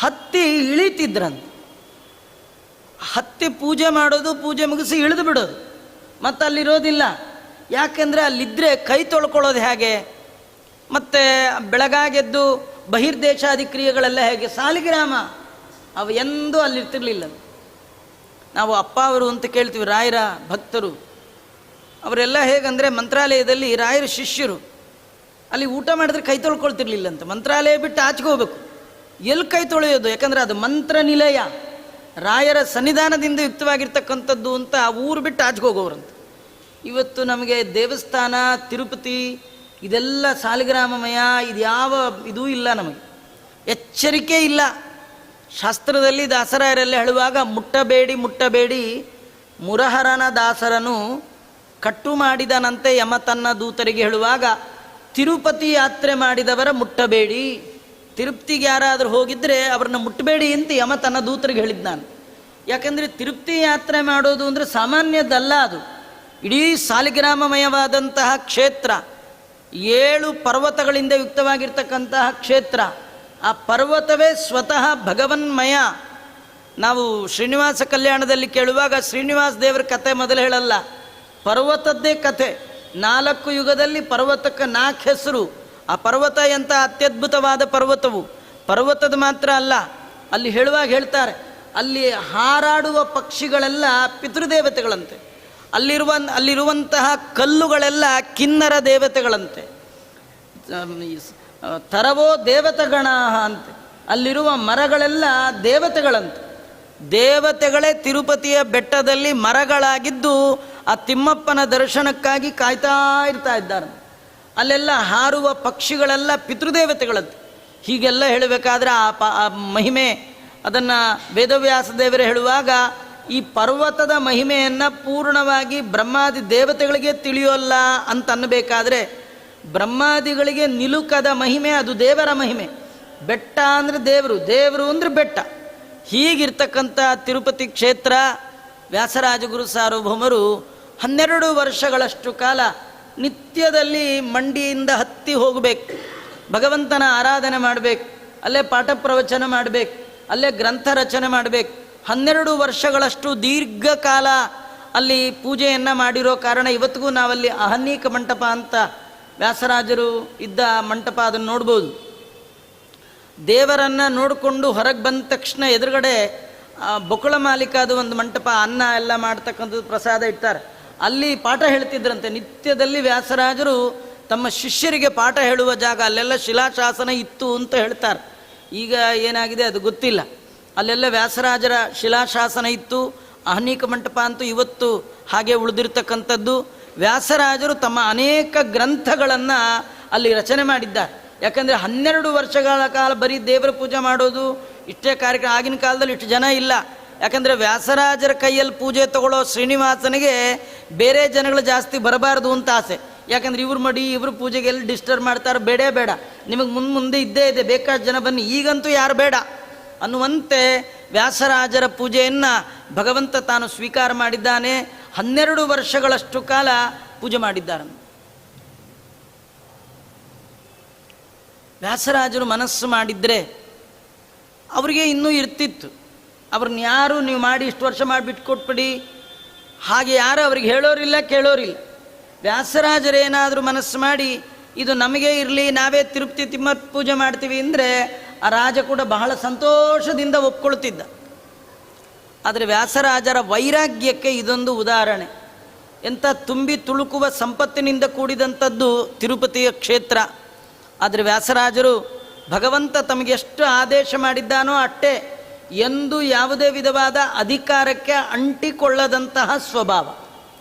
ಹತ್ತಿ ಇಳಿತಿದ್ರಂತೆ. ಹತ್ತಿ ಪೂಜೆ ಮಾಡೋದು, ಪೂಜೆ ಮುಗಿಸಿ ಇಳಿದು ಬಿಡೋದು, ಮತ್ತು ಅಲ್ಲಿರೋದಿಲ್ಲ. ಯಾಕೆಂದರೆ ಅಲ್ಲಿದ್ದರೆ ಕೈ ತೊಳ್ಕೊಳ್ಳೋದು ಹೇಗೆ, ಮತ್ತು ಬೆಳಗಾಗೆದ್ದು ಬಹಿರ್ದೇಶಾದಿ ಕ್ರಿಯೆಗಳೆಲ್ಲ ಹೇಗೆ? ಸಾಲಿಗ್ರಾಮ ಅವು ಎಂದೂ ಅಲ್ಲಿರ್ತಿರ್ಲಿಲ್ಲ. ನಾವು ಅಪ್ಪ ಅವರು ಅಂತ ಕೇಳ್ತೀವಿ, ರಾಯರ ಭಕ್ತರು. ಅವರೆಲ್ಲ ಹೇಗಂದರೆ ಮಂತ್ರಾಲಯದಲ್ಲಿ ರಾಯರ ಶಿಷ್ಯರು. ಅಲ್ಲಿ ಊಟ ಮಾಡಿದ್ರೆ ಕೈ ತೊಳ್ಕೊಳ್ತಿರ್ಲಿಲ್ಲಂತೆ. ಮಂತ್ರಾಲಯ ಬಿಟ್ಟು ಆಚೆಗೆ ಹೋಗ್ಬೇಕು. ಎಲ್ಲಿ ಕೈ ತೊಳೆಯೋದು? ಯಾಕಂದರೆ ಅದು ಮಂತ್ರ ನಿಲಯ. ರಾಯರ ಸನ್ನಿಧಾನದಿಂದ ಯುಕ್ತವಾಗಿರ್ತಕ್ಕಂಥದ್ದು ಅಂತ ಆ ಊರು ಬಿಟ್ಟು ಆಚೆಗೆ ಹೋಗೋರಂತ. ಇವತ್ತು ನಮಗೆ ದೇವಸ್ಥಾನ, ತಿರುಪತಿ ಇದೆಲ್ಲ ಸಾಲಿಗ್ರಾಮಮಯ, ಇದು ಯಾವ ಇದೂ ಇಲ್ಲ, ನಮಗೆ ಎಚ್ಚರಿಕೆ ಇಲ್ಲ. ಶಾಸ್ತ್ರದಲ್ಲಿ ದಾಸರಾಯರೆಲ್ಲ ಹೇಳುವಾಗ ಮುಟ್ಟಬೇಡಿ ಮುಟ್ಟಬೇಡಿ, ಮುರಹರನ ದಾಸರನು ಕಟ್ಟು ಮಾಡಿದನಂತೆ ಯಮ ತನ್ನ ದೂತರಿಗೆ ಹೇಳುವಾಗ, ತಿರುಪತಿ ಯಾತ್ರೆ ಮಾಡಿದವರ ಮುಟ್ಟಬೇಡಿ, ತಿರುಪತಿಗೆ ಯಾರಾದರೂ ಹೋಗಿದ್ದರೆ ಅವ್ರನ್ನ ಮುಟ್ಟಬೇಡಿ ಅಂತ ಯಮ ತನ್ನ ದೂತರಿಗೆ ಹೇಳಿದ್ದು ನಾನು. ಯಾಕಂದರೆ ತಿರುಪತಿ ಯಾತ್ರೆ ಮಾಡೋದು ಅಂದರೆ ಸಾಮಾನ್ಯದಲ್ಲ, ಅದು ಇಡೀ ಸಾಲಿಗ್ರಾಮಮಯವಾದಂತಹ ಕ್ಷೇತ್ರ, 7 ಪರ್ವತಗಳಿಂದ ಯುಕ್ತವಾಗಿರ್ತಕ್ಕಂತಹ ಕ್ಷೇತ್ರ. ಆ ಪರ್ವತವೇ ಸ್ವತಃ ಭಗವನ್ಮಯ. ನಾವು ಶ್ರೀನಿವಾಸ ಕಲ್ಯಾಣದಲ್ಲಿ ಕೇಳುವಾಗ ಶ್ರೀನಿವಾಸ ದೇವರ ಕಥೆ ಮೊದಲು ಹೇಳಲ್ಲ, ಪರ್ವತದ್ದೇ ಕಥೆ. 4 ಯುಗದಲ್ಲಿ ಪರ್ವತಕ್ಕೆ 4 ಹೆಸರು. ಆ ಪರ್ವತ ಎಂಥ ಅತ್ಯದ್ಭುತವಾದ ಪರ್ವತವು. ಪರ್ವತದ ಮಾತ್ರ ಅಲ್ಲ, ಅಲ್ಲಿ ಹೇಳುವಾಗ ಹೇಳ್ತಾರೆ, ಅಲ್ಲಿ ಹಾರಾಡುವ ಪಕ್ಷಿಗಳೆಲ್ಲ ಪಿತೃದೇವತೆಗಳಂತೆ, ಅಲ್ಲಿರುವಂತಹ ಕಲ್ಲುಗಳೆಲ್ಲ ಕಿನ್ನರ ದೇವತೆಗಳಂತೆ, ತರವೋ ದೇವತಗಣ ಅಂತೆ, ಅಲ್ಲಿರುವ ಮರಗಳೆಲ್ಲ ದೇವತೆಗಳಂತೆ. ದೇವತೆಗಳೇ ತಿರುಪತಿಯ ಬೆಟ್ಟದಲ್ಲಿ ಮರಗಳಾಗಿದ್ದು ಆ ತಿಮ್ಮಪ್ಪನ ದರ್ಶನಕ್ಕಾಗಿ ಕಾಯ್ತಾ ಇದ್ದಾರೆ. ಅಲ್ಲೆಲ್ಲ ಹಾರುವ ಪಕ್ಷಿಗಳೆಲ್ಲ ಪಿತೃದೇವತೆಗಳಂತೆ. ಹೀಗೆಲ್ಲ ಹೇಳಬೇಕಾದ್ರೆ ಆ ಮಹಿಮೆ ಅದನ್ನು ವೇದವ್ಯಾಸ ದೇವರೇ ಹೇಳುವಾಗ, ಈ ಪರ್ವತದ ಮಹಿಮೆಯನ್ನು ಪೂರ್ಣವಾಗಿ ಬ್ರಹ್ಮಾದಿ ದೇವತೆಗಳಿಗೆ ತಿಳಿಯೋಲ್ಲ ಅಂತ ಅನ್ನಬೇಕಾದ್ರೆ, ಬ್ರಹ್ಮಾದಿಗಳಿಗೆ ನಿಲುಕದ ಮಹಿಮೆ ಅದು ದೇವರ ಮಹಿಮೆ. ಬೆಟ್ಟ ಅಂದರೆ ದೇವರು, ದೇವರು ಅಂದರೆ ಬೆಟ್ಟ. ಹೀಗಿರ್ತಕ್ಕಂಥ ತಿರುಪತಿ ಕ್ಷೇತ್ರ ವ್ಯಾಸರಾಜಗುರು ಸಾರ್ವಭೌಮರು 12 ವರ್ಷಗಳಷ್ಟು ಕಾಲ ನಿತ್ಯದಲ್ಲಿ ಮಂಡಿಯಿಂದ ಹತ್ತಿ ಹೋಗಬೇಕು, ಭಗವಂತನ ಆರಾಧನೆ ಮಾಡಬೇಕು, ಅಲ್ಲೇ ಪಾಠ ಪ್ರವಚನ ಮಾಡಬೇಕು, ಅಲ್ಲೇ ಗ್ರಂಥ ರಚನೆ ಮಾಡಬೇಕು. 12 ವರ್ಷಗಳಷ್ಟು ದೀರ್ಘಕಾಲ ಅಲ್ಲಿ ಪೂಜೆಯನ್ನು ಮಾಡಿರೋ ಕಾರಣ ಇವತ್ತಿಗೂ ನಾವಲ್ಲಿ ಅಹನ್ನೀಕ ಮಂಟಪ ಅಂತ ವ್ಯಾಸರಾಜರು ಇದ್ದ ಮಂಟಪ, ಅದನ್ನು ನೋಡ್ಬೋದು. ದೇವರನ್ನು ನೋಡಿಕೊಂಡು ಹೊರಗೆ ಬಂದ ತಕ್ಷಣ ಎದುರುಗಡೆ ಬೊಕ್ಕಳ ಮಾಲೀಕಾದ ಒಂದು ಮಂಟಪ, ಅನ್ನ ಎಲ್ಲ ಮಾಡ್ತಕ್ಕಂಥದ್ದು, ಪ್ರಸಾದ ಇಡ್ತಾರೆ. ಅಲ್ಲಿ ಪಾಠ ಹೇಳ್ತಿದ್ರಂತೆ. ನಿತ್ಯದಲ್ಲಿ ವ್ಯಾಸರಾಜರು ತಮ್ಮ ಶಿಷ್ಯರಿಗೆ ಪಾಠ ಹೇಳುವ ಜಾಗ, ಅಲ್ಲೆಲ್ಲ ಶಿಲಾಶಾಸನ ಇತ್ತು ಅಂತ ಹೇಳ್ತಾರೆ. ಈಗ ಏನಾಗಿದೆ ಅದು ಗೊತ್ತಿಲ್ಲ. ಅಲ್ಲೆಲ್ಲ ವ್ಯಾಸರಾಜರ ಶಿಲಾಶಾಸನ ಇತ್ತು. ಅಹನೀಕ ಮಂಟಪ ಅಂತೂ ಇವತ್ತು ಹಾಗೆ ಉಳಿದಿರ್ತಕ್ಕಂಥದ್ದು. ವ್ಯಾಸರಾಜರು ತಮ್ಮ ಅನೇಕ ಗ್ರಂಥಗಳನ್ನು ಅಲ್ಲಿ ರಚನೆ ಮಾಡಿದ್ದಾರೆ. ಯಾಕಂದರೆ 12 ವರ್ಷಗಳ ಕಾಲ ಬರೀ ದೇವರ ಪೂಜೆ ಮಾಡೋದು ಇಷ್ಟೇ ಕಾರ್ಯಕ್ರಮ. ಆಗಿನ ಕಾಲದಲ್ಲಿ ಇಷ್ಟು ಜನ ಇಲ್ಲ. ಯಾಕಂದರೆ ವ್ಯಾಸರಾಜರ ಕೈಯಲ್ಲಿ ಪೂಜೆ ತಗೊಳ್ಳೋ ಶ್ರೀನಿವಾಸನಿಗೆ ಬೇರೆ ಜನಗಳು ಜಾಸ್ತಿ ಬರಬಾರ್ದು ಅಂತ ಆಸೆ. ಯಾಕಂದರೆ ಇವ್ರು ಮಡಿ ಇವ್ರ ಪೂಜೆಗೆ ಎಲ್ಲಿ ಡಿಸ್ಟರ್ಬ್ ಮಾಡ್ತಾರೆ, ಬೇಡೇ ಬೇಡ, ನಿಮಗೆ ಮುಂದೆ ಇದ್ದೇ ಇದೆ, ಬೇಕಾದ ಜನ ಬನ್ನಿ, ಈಗಂತೂ ಯಾರು ಬೇಡ ಅನ್ನುವಂತೆ ವ್ಯಾಸರಾಜರ ಪೂಜೆಯನ್ನು ಭಗವಂತ ತಾನು ಸ್ವೀಕಾರ ಮಾಡಿದ್ದಾನೆ. 12 ವರ್ಷಗಳಷ್ಟು ಕಾಲ ಪೂಜೆ ಮಾಡಿದ್ದಾರೆ. ವ್ಯಾಸರಾಜರು ಮನಸ್ಸು ಮಾಡಿದರೆ ಅವರಿಗೆ ಇನ್ನೂ ಇರ್ತಿತ್ತು. ಅವ್ರನ್ನ ಯಾರು ನೀವು ಮಾಡಿ ಇಷ್ಟು ವರ್ಷ ಮಾಡಿಬಿಟ್ಟು ಕೊಟ್ಬಿಡಿ ಹಾಗೆ ಯಾರು ಅವ್ರಿಗೆ ಹೇಳೋರಿಲ್ಲ, ಕೇಳೋರಿಲ್ಲ. ವ್ಯಾಸರಾಜರೇನಾದರೂ ಮನಸ್ಸು ಮಾಡಿ ಇದು ನಮಗೆ ಇರಲಿ, ನಾವೇ ತಿರುಪತಿ ತಿಮ್ಮಪ್ಪ ಪೂಜೆ ಮಾಡ್ತೀವಿ ಅಂದರೆ ಆ ರಾಜ ಕೂಡ ಬಹಳ ಸಂತೋಷದಿಂದ ಒಪ್ಕೊಳ್ತಿದ್ದ. ಆದರೆ ವ್ಯಾಸರಾಜರ ವೈರಾಗ್ಯಕ್ಕೆ ಇದೊಂದು ಉದಾಹರಣೆ. ಎಂಥ ತುಂಬಿ ತುಳುಕುವ ಸಂಪತ್ತಿನಿಂದ ಕೂಡಿದಂಥದ್ದು ತಿರುಪತಿಯ ಕ್ಷೇತ್ರ. ಆದರೆ ವ್ಯಾಸರಾಜರು ಭಗವಂತ ತಮಗೆ ಎಷ್ಟು ಆದೇಶ ಮಾಡಿದ್ದಾನೋ ಅಷ್ಟೇ, ಎಂದು ಯಾವುದೇ ವಿಧವಾದ ಅಧಿಕಾರಕ್ಕೆ ಅಂಟಿಕೊಳ್ಳದಂತಹ ಸ್ವಭಾವ,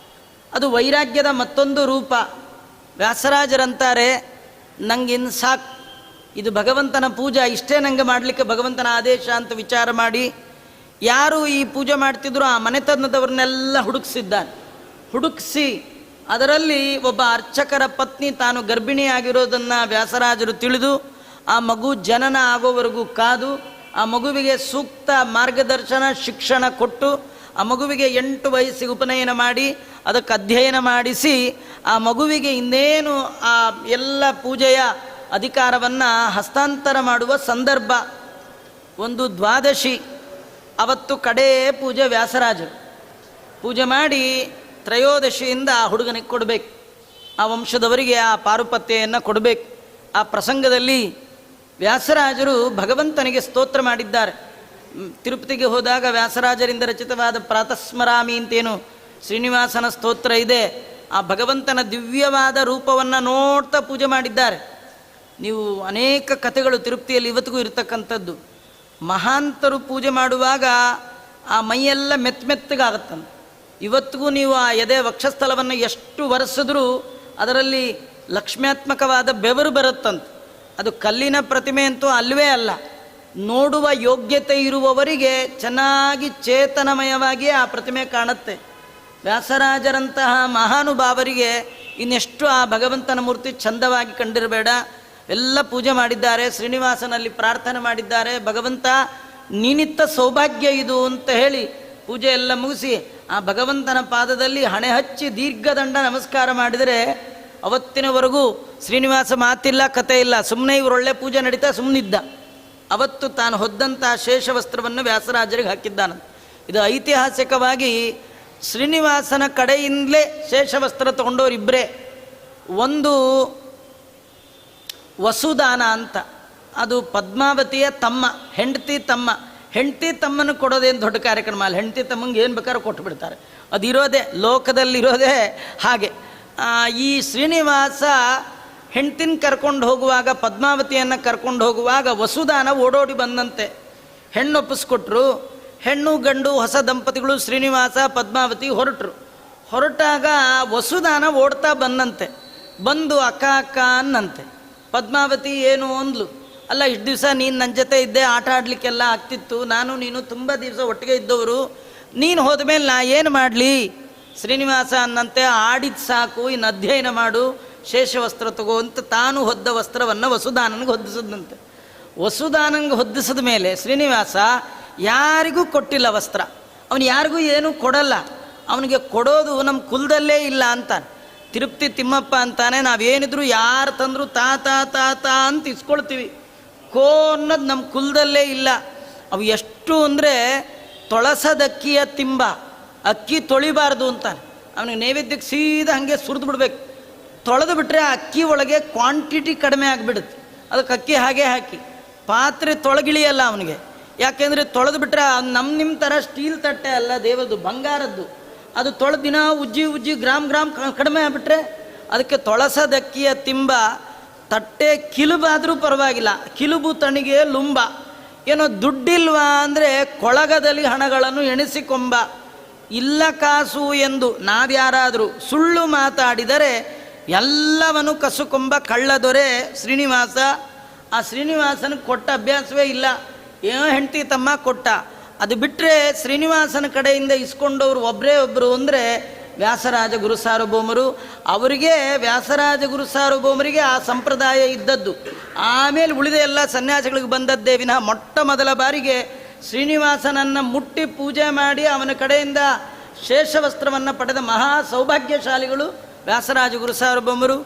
ಅದು ವೈರಾಗ್ಯದ ಮತ್ತೊಂದು ರೂಪ. ವ್ಯಾಸರಾಜರಂತಾರೆ, ನಂಗಿನ್ನು ಸಾಕು, ಇದು ಭಗವಂತನ ಪೂಜಾ, ಇಷ್ಟೇ ನನಗೆ ಮಾಡಲಿಕ್ಕೆ ಭಗವಂತನ ಆದೇಶ ಅಂತ ವಿಚಾರ ಮಾಡಿ ಯಾರು ಈ ಪೂಜೆ ಮಾಡ್ತಿದ್ರು ಆ ಮನೆತನದವ್ರನ್ನೆಲ್ಲ ಹುಡುಕಿಸಿ ಅದರಲ್ಲಿ ಒಬ್ಬ ಅರ್ಚಕರ ಪತ್ನಿ ತಾನು ಗರ್ಭಿಣಿಯಾಗಿರೋದನ್ನು ವ್ಯಾಸರಾಜರು ತಿಳಿದು ಆ ಮಗು ಜನನ ಆಗೋವರೆಗೂ ಕಾದು ಆ ಮಗುವಿಗೆ ಸೂಕ್ತ ಮಾರ್ಗದರ್ಶನ ಶಿಕ್ಷಣ ಕೊಟ್ಟು ಆ ಮಗುವಿಗೆ 8 ವಯಸ್ಸಿಗೆ ಉಪನಯನ ಮಾಡಿ ಅದಕ್ಕೆ ಅಧ್ಯಯನ ಮಾಡಿಸಿ ಆ ಮಗುವಿಗೆ ಇನ್ನೇನು ಆ ಎಲ್ಲ ಪೂಜೆಯ ಅಧಿಕಾರವನ್ನು ಹಸ್ತಾಂತರ ಮಾಡುವ ಸಂದರ್ಭ. ಒಂದು ದ್ವಾದಶಿ ಅವತ್ತು ಕಡೇ ಪೂಜೆ ವ್ಯಾಸರಾಜರು ಪೂಜೆ ಮಾಡಿ ತ್ರಯೋದಶಿಯಿಂದ ಆ ಹುಡುಗನಿಗೆ ಕೊಡಬೇಕು, ಆ ವಂಶದವರಿಗೆ ಆ ಪಾರುಪತ್ಯೆಯನ್ನು ಕೊಡಬೇಕು. ಆ ಪ್ರಸಂಗದಲ್ಲಿ ವ್ಯಾಸರಾಜರು ಭಗವಂತನಿಗೆ ಸ್ತೋತ್ರ ಮಾಡಿದ್ದಾರೆ. ತಿರುಪತಿಗೆ ಹೋದಾಗ ವ್ಯಾಸರಾಜರಿಂದ ರಚಿತವಾದ ಪ್ರಾತಸ್ಮರಾಮಿ ಅಂತೇನು ಶ್ರೀನಿವಾಸನ ಸ್ತೋತ್ರ ಇದೆ. ಆ ಭಗವಂತನ ದಿವ್ಯವಾದ ರೂಪವನ್ನು ನೋಡ್ತಾ ಪೂಜೆ ಮಾಡಿದ್ದಾರೆ. ನೀವು ಅನೇಕ ಕಥೆಗಳು ತಿರುಪತಿಯಲ್ಲಿ ಇವತ್ತಿಗೂ ಇರತಕ್ಕಂಥದ್ದು. ಮಹಾಂತರು ಪೂಜೆ ಮಾಡುವಾಗ ಆ ಮೈಯೆಲ್ಲ ಮೆತ್ತಗಾಗತ್ತಂತೆ. ಇವತ್ತಿಗೂ ನೀವು ಆ ಎದೆ ವಕ್ಷಸ್ಥಲವನ್ನು ಎಷ್ಟು ಒರೆಸಿದ್ರೂ ಅದರಲ್ಲಿ ಲಕ್ಷ್ಮ್ಯಾತ್ಮಕವಾದ ಬೆವರು ಬರುತ್ತಂತೆ. ಅದು ಕಲ್ಲಿನ ಪ್ರತಿಮೆ ಅಂತೂ ಅಲ್ವೇ ಅಲ್ಲ. ನೋಡುವ ಯೋಗ್ಯತೆ ಇರುವವರಿಗೆ ಚೆನ್ನಾಗಿ ಚೇತನಮಯವಾಗಿಯೇ ಆ ಪ್ರತಿಮೆ ಕಾಣುತ್ತೆ. ವ್ಯಾಸರಾಜರಂತಹ ಮಹಾನುಭಾವರಿಗೆ ಇನ್ನೆಷ್ಟು ಆ ಭಗವಂತನ ಮೂರ್ತಿ ಚಂದವಾಗಿ ಕಂಡಿರಬೇಡ. ಎಲ್ಲ ಪೂಜೆ ಮಾಡಿದ್ದಾರೆ, ಶ್ರೀನಿವಾಸನಲ್ಲಿ ಪ್ರಾರ್ಥನೆ ಮಾಡಿದ್ದಾರೆ, ಭಗವಂತ ನೀನಿತ್ತ ಸೌಭಾಗ್ಯ ಇದು ಅಂತ ಹೇಳಿ ಪೂಜೆ ಎಲ್ಲ ಮುಗಿಸಿ ಆ ಭಗವಂತನ ಪಾದದಲ್ಲಿ ಹಣೆ ಹಚ್ಚಿ ದೀರ್ಘದಂಡ ನಮಸ್ಕಾರ ಮಾಡಿದರೆ ಅವತ್ತಿನವರೆಗೂ ಶ್ರೀನಿವಾಸ ಮಾತಿಲ್ಲ, ಕತೆ ಇಲ್ಲ, ಸುಮ್ಮನೆ ಇವರೊಳ್ಳೆ ಪೂಜೆ ನಡೀತಾ ಸುಮ್ಮನಿದ್ದ. ಅವತ್ತು ತಾನು ಹೊದ್ದಂಥ ಶೇಷವಸ್ತ್ರವನ್ನು ವ್ಯಾಸರಾಜರಿಗೆ ಹಾಕಿದ್ದಾನಂತೆ. ಇದು ಐತಿಹಾಸಿಕವಾಗಿ ಶ್ರೀನಿವಾಸನ ಕಡೆಯಿಂದಲೇ ಶೇಷವಸ್ತ್ರ ತಗೊಂಡವರಿಬ್ಬರೇ. ಒಂದು ವಸುದಾನ ಅಂತ, ಅದು ಪದ್ಮಾವತಿಯ ತಮ್ಮ, ಹೆಂಡತಿ ತಮ್ಮನ ಕೊಡೋದೇನು ದೊಡ್ಡ ಕಾರ್ಯಕ್ರಮ ಅಲ್ಲ. ಹೆಂಡತಿ ತಮ್ಮಂಗೆ ಏನು ಬೇಕಾದ್ರೂ ಕೊಟ್ಟು ಬಿಡ್ತಾರೆ. ಅದಿರೋದೇ ಲೋಕದಲ್ಲಿರೋದೇ ಹಾಗೆ. ಈ ಶ್ರೀನಿವಾಸ ಹೆಂಡ್ತಿನ ಕರ್ಕೊಂಡು ಹೋಗುವಾಗ, ಪದ್ಮಾವತಿಯನ್ನು ಕರ್ಕೊಂಡು ಹೋಗುವಾಗ ವಸುದಾನ ಓಡೋಡಿ ಬಂದಂತೆ. ಹೆಣ್ಣು ಒಪ್ಪಿಸ್ಕೊಟ್ರು. ಹೆಣ್ಣು ಗಂಡು ಹೊಸ ದಂಪತಿಗಳು ಶ್ರೀನಿವಾಸ ಪದ್ಮಾವತಿ ಹೊರಟಾಗ ವಸುದಾನ ಓಡ್ತಾ ಬಂದಂತೆ. ಬಂದು ಅಕ್ಕ ಅಕ್ಕ ಅನ್ನಂತೆ. ಪದ್ಮಾವತಿ ಏನು ಅಂದ್ಲು, ಅಲ್ಲ ಇಷ್ಟು ದಿವಸ ನೀನು ನನ್ನ ಜೊತೆ ಇದ್ದೆ, ಆಟ ಆಡಲಿಕ್ಕೆಲ್ಲ ಆಗ್ತಿತ್ತು, ನಾನು ನೀನು ತುಂಬ ದಿವಸ ಒಟ್ಟಿಗೆ ಇದ್ದವರು, ನೀನು ಹೋದ ಮೇಲೆ ನಾ ಏನು ಮಾಡಲಿ? ಶ್ರೀನಿವಾಸ ಅನ್ನಂತೆ ಆಡಿದ ಸಾಕು, ಇನ್ನು ಅಧ್ಯಯನ ಮಾಡು, ಶೇಷವಸ್ತ್ರ ತಗೋ ಅಂತ ತಾನು ಹೊದ್ದ ವಸ್ತ್ರವನ್ನು ವಸುದಾನನಿಗೆ ಹೊದ್ದಿಸಿದಂತೆ. ವಸುದಾನಂಗೆ ಹೊದ್ದಿಸಿದ ಮೇಲೆ ಶ್ರೀನಿವಾಸ ಯಾರಿಗೂ ಕೊಟ್ಟಿಲ್ಲ ವಸ್ತ್ರ. ಅವನು ಯಾರಿಗೂ ಏನೂ ಕೊಡಲ್ಲ. ಅವನಿಗೆ ಕೊಡೋದು ನಮ್ಮ ಕುಲದಲ್ಲೇ ಇಲ್ಲ ಅಂತಾನೆ. ತಿರುಪತಿ ತಿಮ್ಮಪ್ಪ ಅಂತಾನೆ, ನಾವೇನಿದ್ರು ಯಾರು ತಂದರೂ ತಾ ತಾ ತಾ ತಾ ಅಂತ ಇಸ್ಕೊಳ್ತೀವಿ. ಕೋ ಅನ್ನೋದು ನಮ್ಮ ಕುಲದಲ್ಲೇ ಇಲ್ಲ. ಅವು ಎಷ್ಟು ಅಂದರೆ ತೊಳಸದಕ್ಕಿಯ ತಿಂಬ, ಅಕ್ಕಿ ತೊಳಿಬಾರ್ದು ಅಂತಾನೆ. ಅವನಿಗೆ ನೈವೇದ್ಯಕ್ಕೆ ಸೀದಾ ಹಾಗೆ ಸುರಿದು ಬಿಡ್ಬೇಕು. ತೊಳೆದು ಬಿಟ್ಟರೆ ಆ ಅಕ್ಕಿ ಒಳಗೆ ಕ್ವಾಂಟಿಟಿ ಕಡಿಮೆ ಆಗಿಬಿಡುತ್ತೆ. ಅದಕ್ಕೆ ಅಕ್ಕಿ ಹಾಗೆ ಹಾಕಿ ಪಾತ್ರೆ ತೊಳಗಿಳಿಯಲ್ಲ ಅವನಿಗೆ. ಯಾಕೆಂದರೆ ತೊಳೆದು ಬಿಟ್ಟರೆ ನಿಮ್ಮ ಥರ ಸ್ಟೀಲ್ ತಟ್ಟೆ ಅಲ್ಲ, ದೇವರದು ಬಂಗಾರದ್ದು. ಅದು ತೊಳೆದು ದಿನ ಉಜ್ಜಿ ಗ್ರಾಮ್ ಕಡಿಮೆ ಆಗಿಬಿಟ್ರೆ ಅದಕ್ಕೆ ತೊಳಸದಕ್ಕಿಯ ತಿಂಬ. ತಟ್ಟೆ ಕಿಲುಬಾದರೂ ಪರವಾಗಿಲ್ಲ, ಕಿಲುಬು ತಣಿಗೆ ಲುಂಬ. ಏನೋ ದುಡ್ಡಿಲ್ವಾ ಅಂದರೆ ಕೊಳಗದಲ್ಲಿ ಹಣಗಳನ್ನು ಎಣಿಸಿಕೊಂಬ. ಇಲ್ಲ ಕಾಸು ಎಂದು ನಾವ್ಯಾರಾದರೂ ಸುಳ್ಳು ಮಾತಾಡಿದರೆ ಎಲ್ಲವನ್ನು ಕಸುಕೊಂಬ ಕಳ್ಳದೊರೆ ಶ್ರೀನಿವಾಸ. ಆ ಶ್ರೀನಿವಾಸನಿಗೆ ಕೊಟ್ಟ ಅಭ್ಯಾಸವೇ ಇಲ್ಲ. ಏನೋ ಹೆಂಡತಿ ತಮ್ಮ ಕೊಟ್ಟ. ಅದು ಬಿಟ್ಟರೆ ಶ್ರೀನಿವಾಸನ ಕಡೆಯಿಂದ ಇಸ್ಕೊಂಡವರು ಒಬ್ಬರೇ ಒಬ್ಬರು ಅಂದರೆ ವ್ಯಾಸರಾಜ ಗುರು ಸಾರ್ವಭೌಮರು. ಅವರಿಗೆ ವ್ಯಾಸರಾಜ ಗುರು ಸಾರ್ವಭೌಮರಿಗೆ ಆ ಸಂಪ್ರದಾಯ ಇದ್ದದ್ದು. ಆಮೇಲೆ ಉಳಿದ ಎಲ್ಲ ಸನ್ಯಾಸಿಗಳಿಗೆ ಬಂದದ್ದೇ ವಿನಃ ಮೊಟ್ಟ ಮೊದಲ ಬಾರಿಗೆ ಶ್ರೀನಿವಾಸನನ್ನು ಮುಟ್ಟಿ ಪೂಜೆ ಮಾಡಿ ಅವನ ಕಡೆಯಿಂದ ಶೇಷವಸ್ತ್ರವನ್ನು ಪಡೆದ ಮಹಾ ಸೌಭಾಗ್ಯಶಾಲಿಗಳು ವ್ಯಾಸರಾಜ ಗುರು ಸಾರ್ವಭೌಮರು.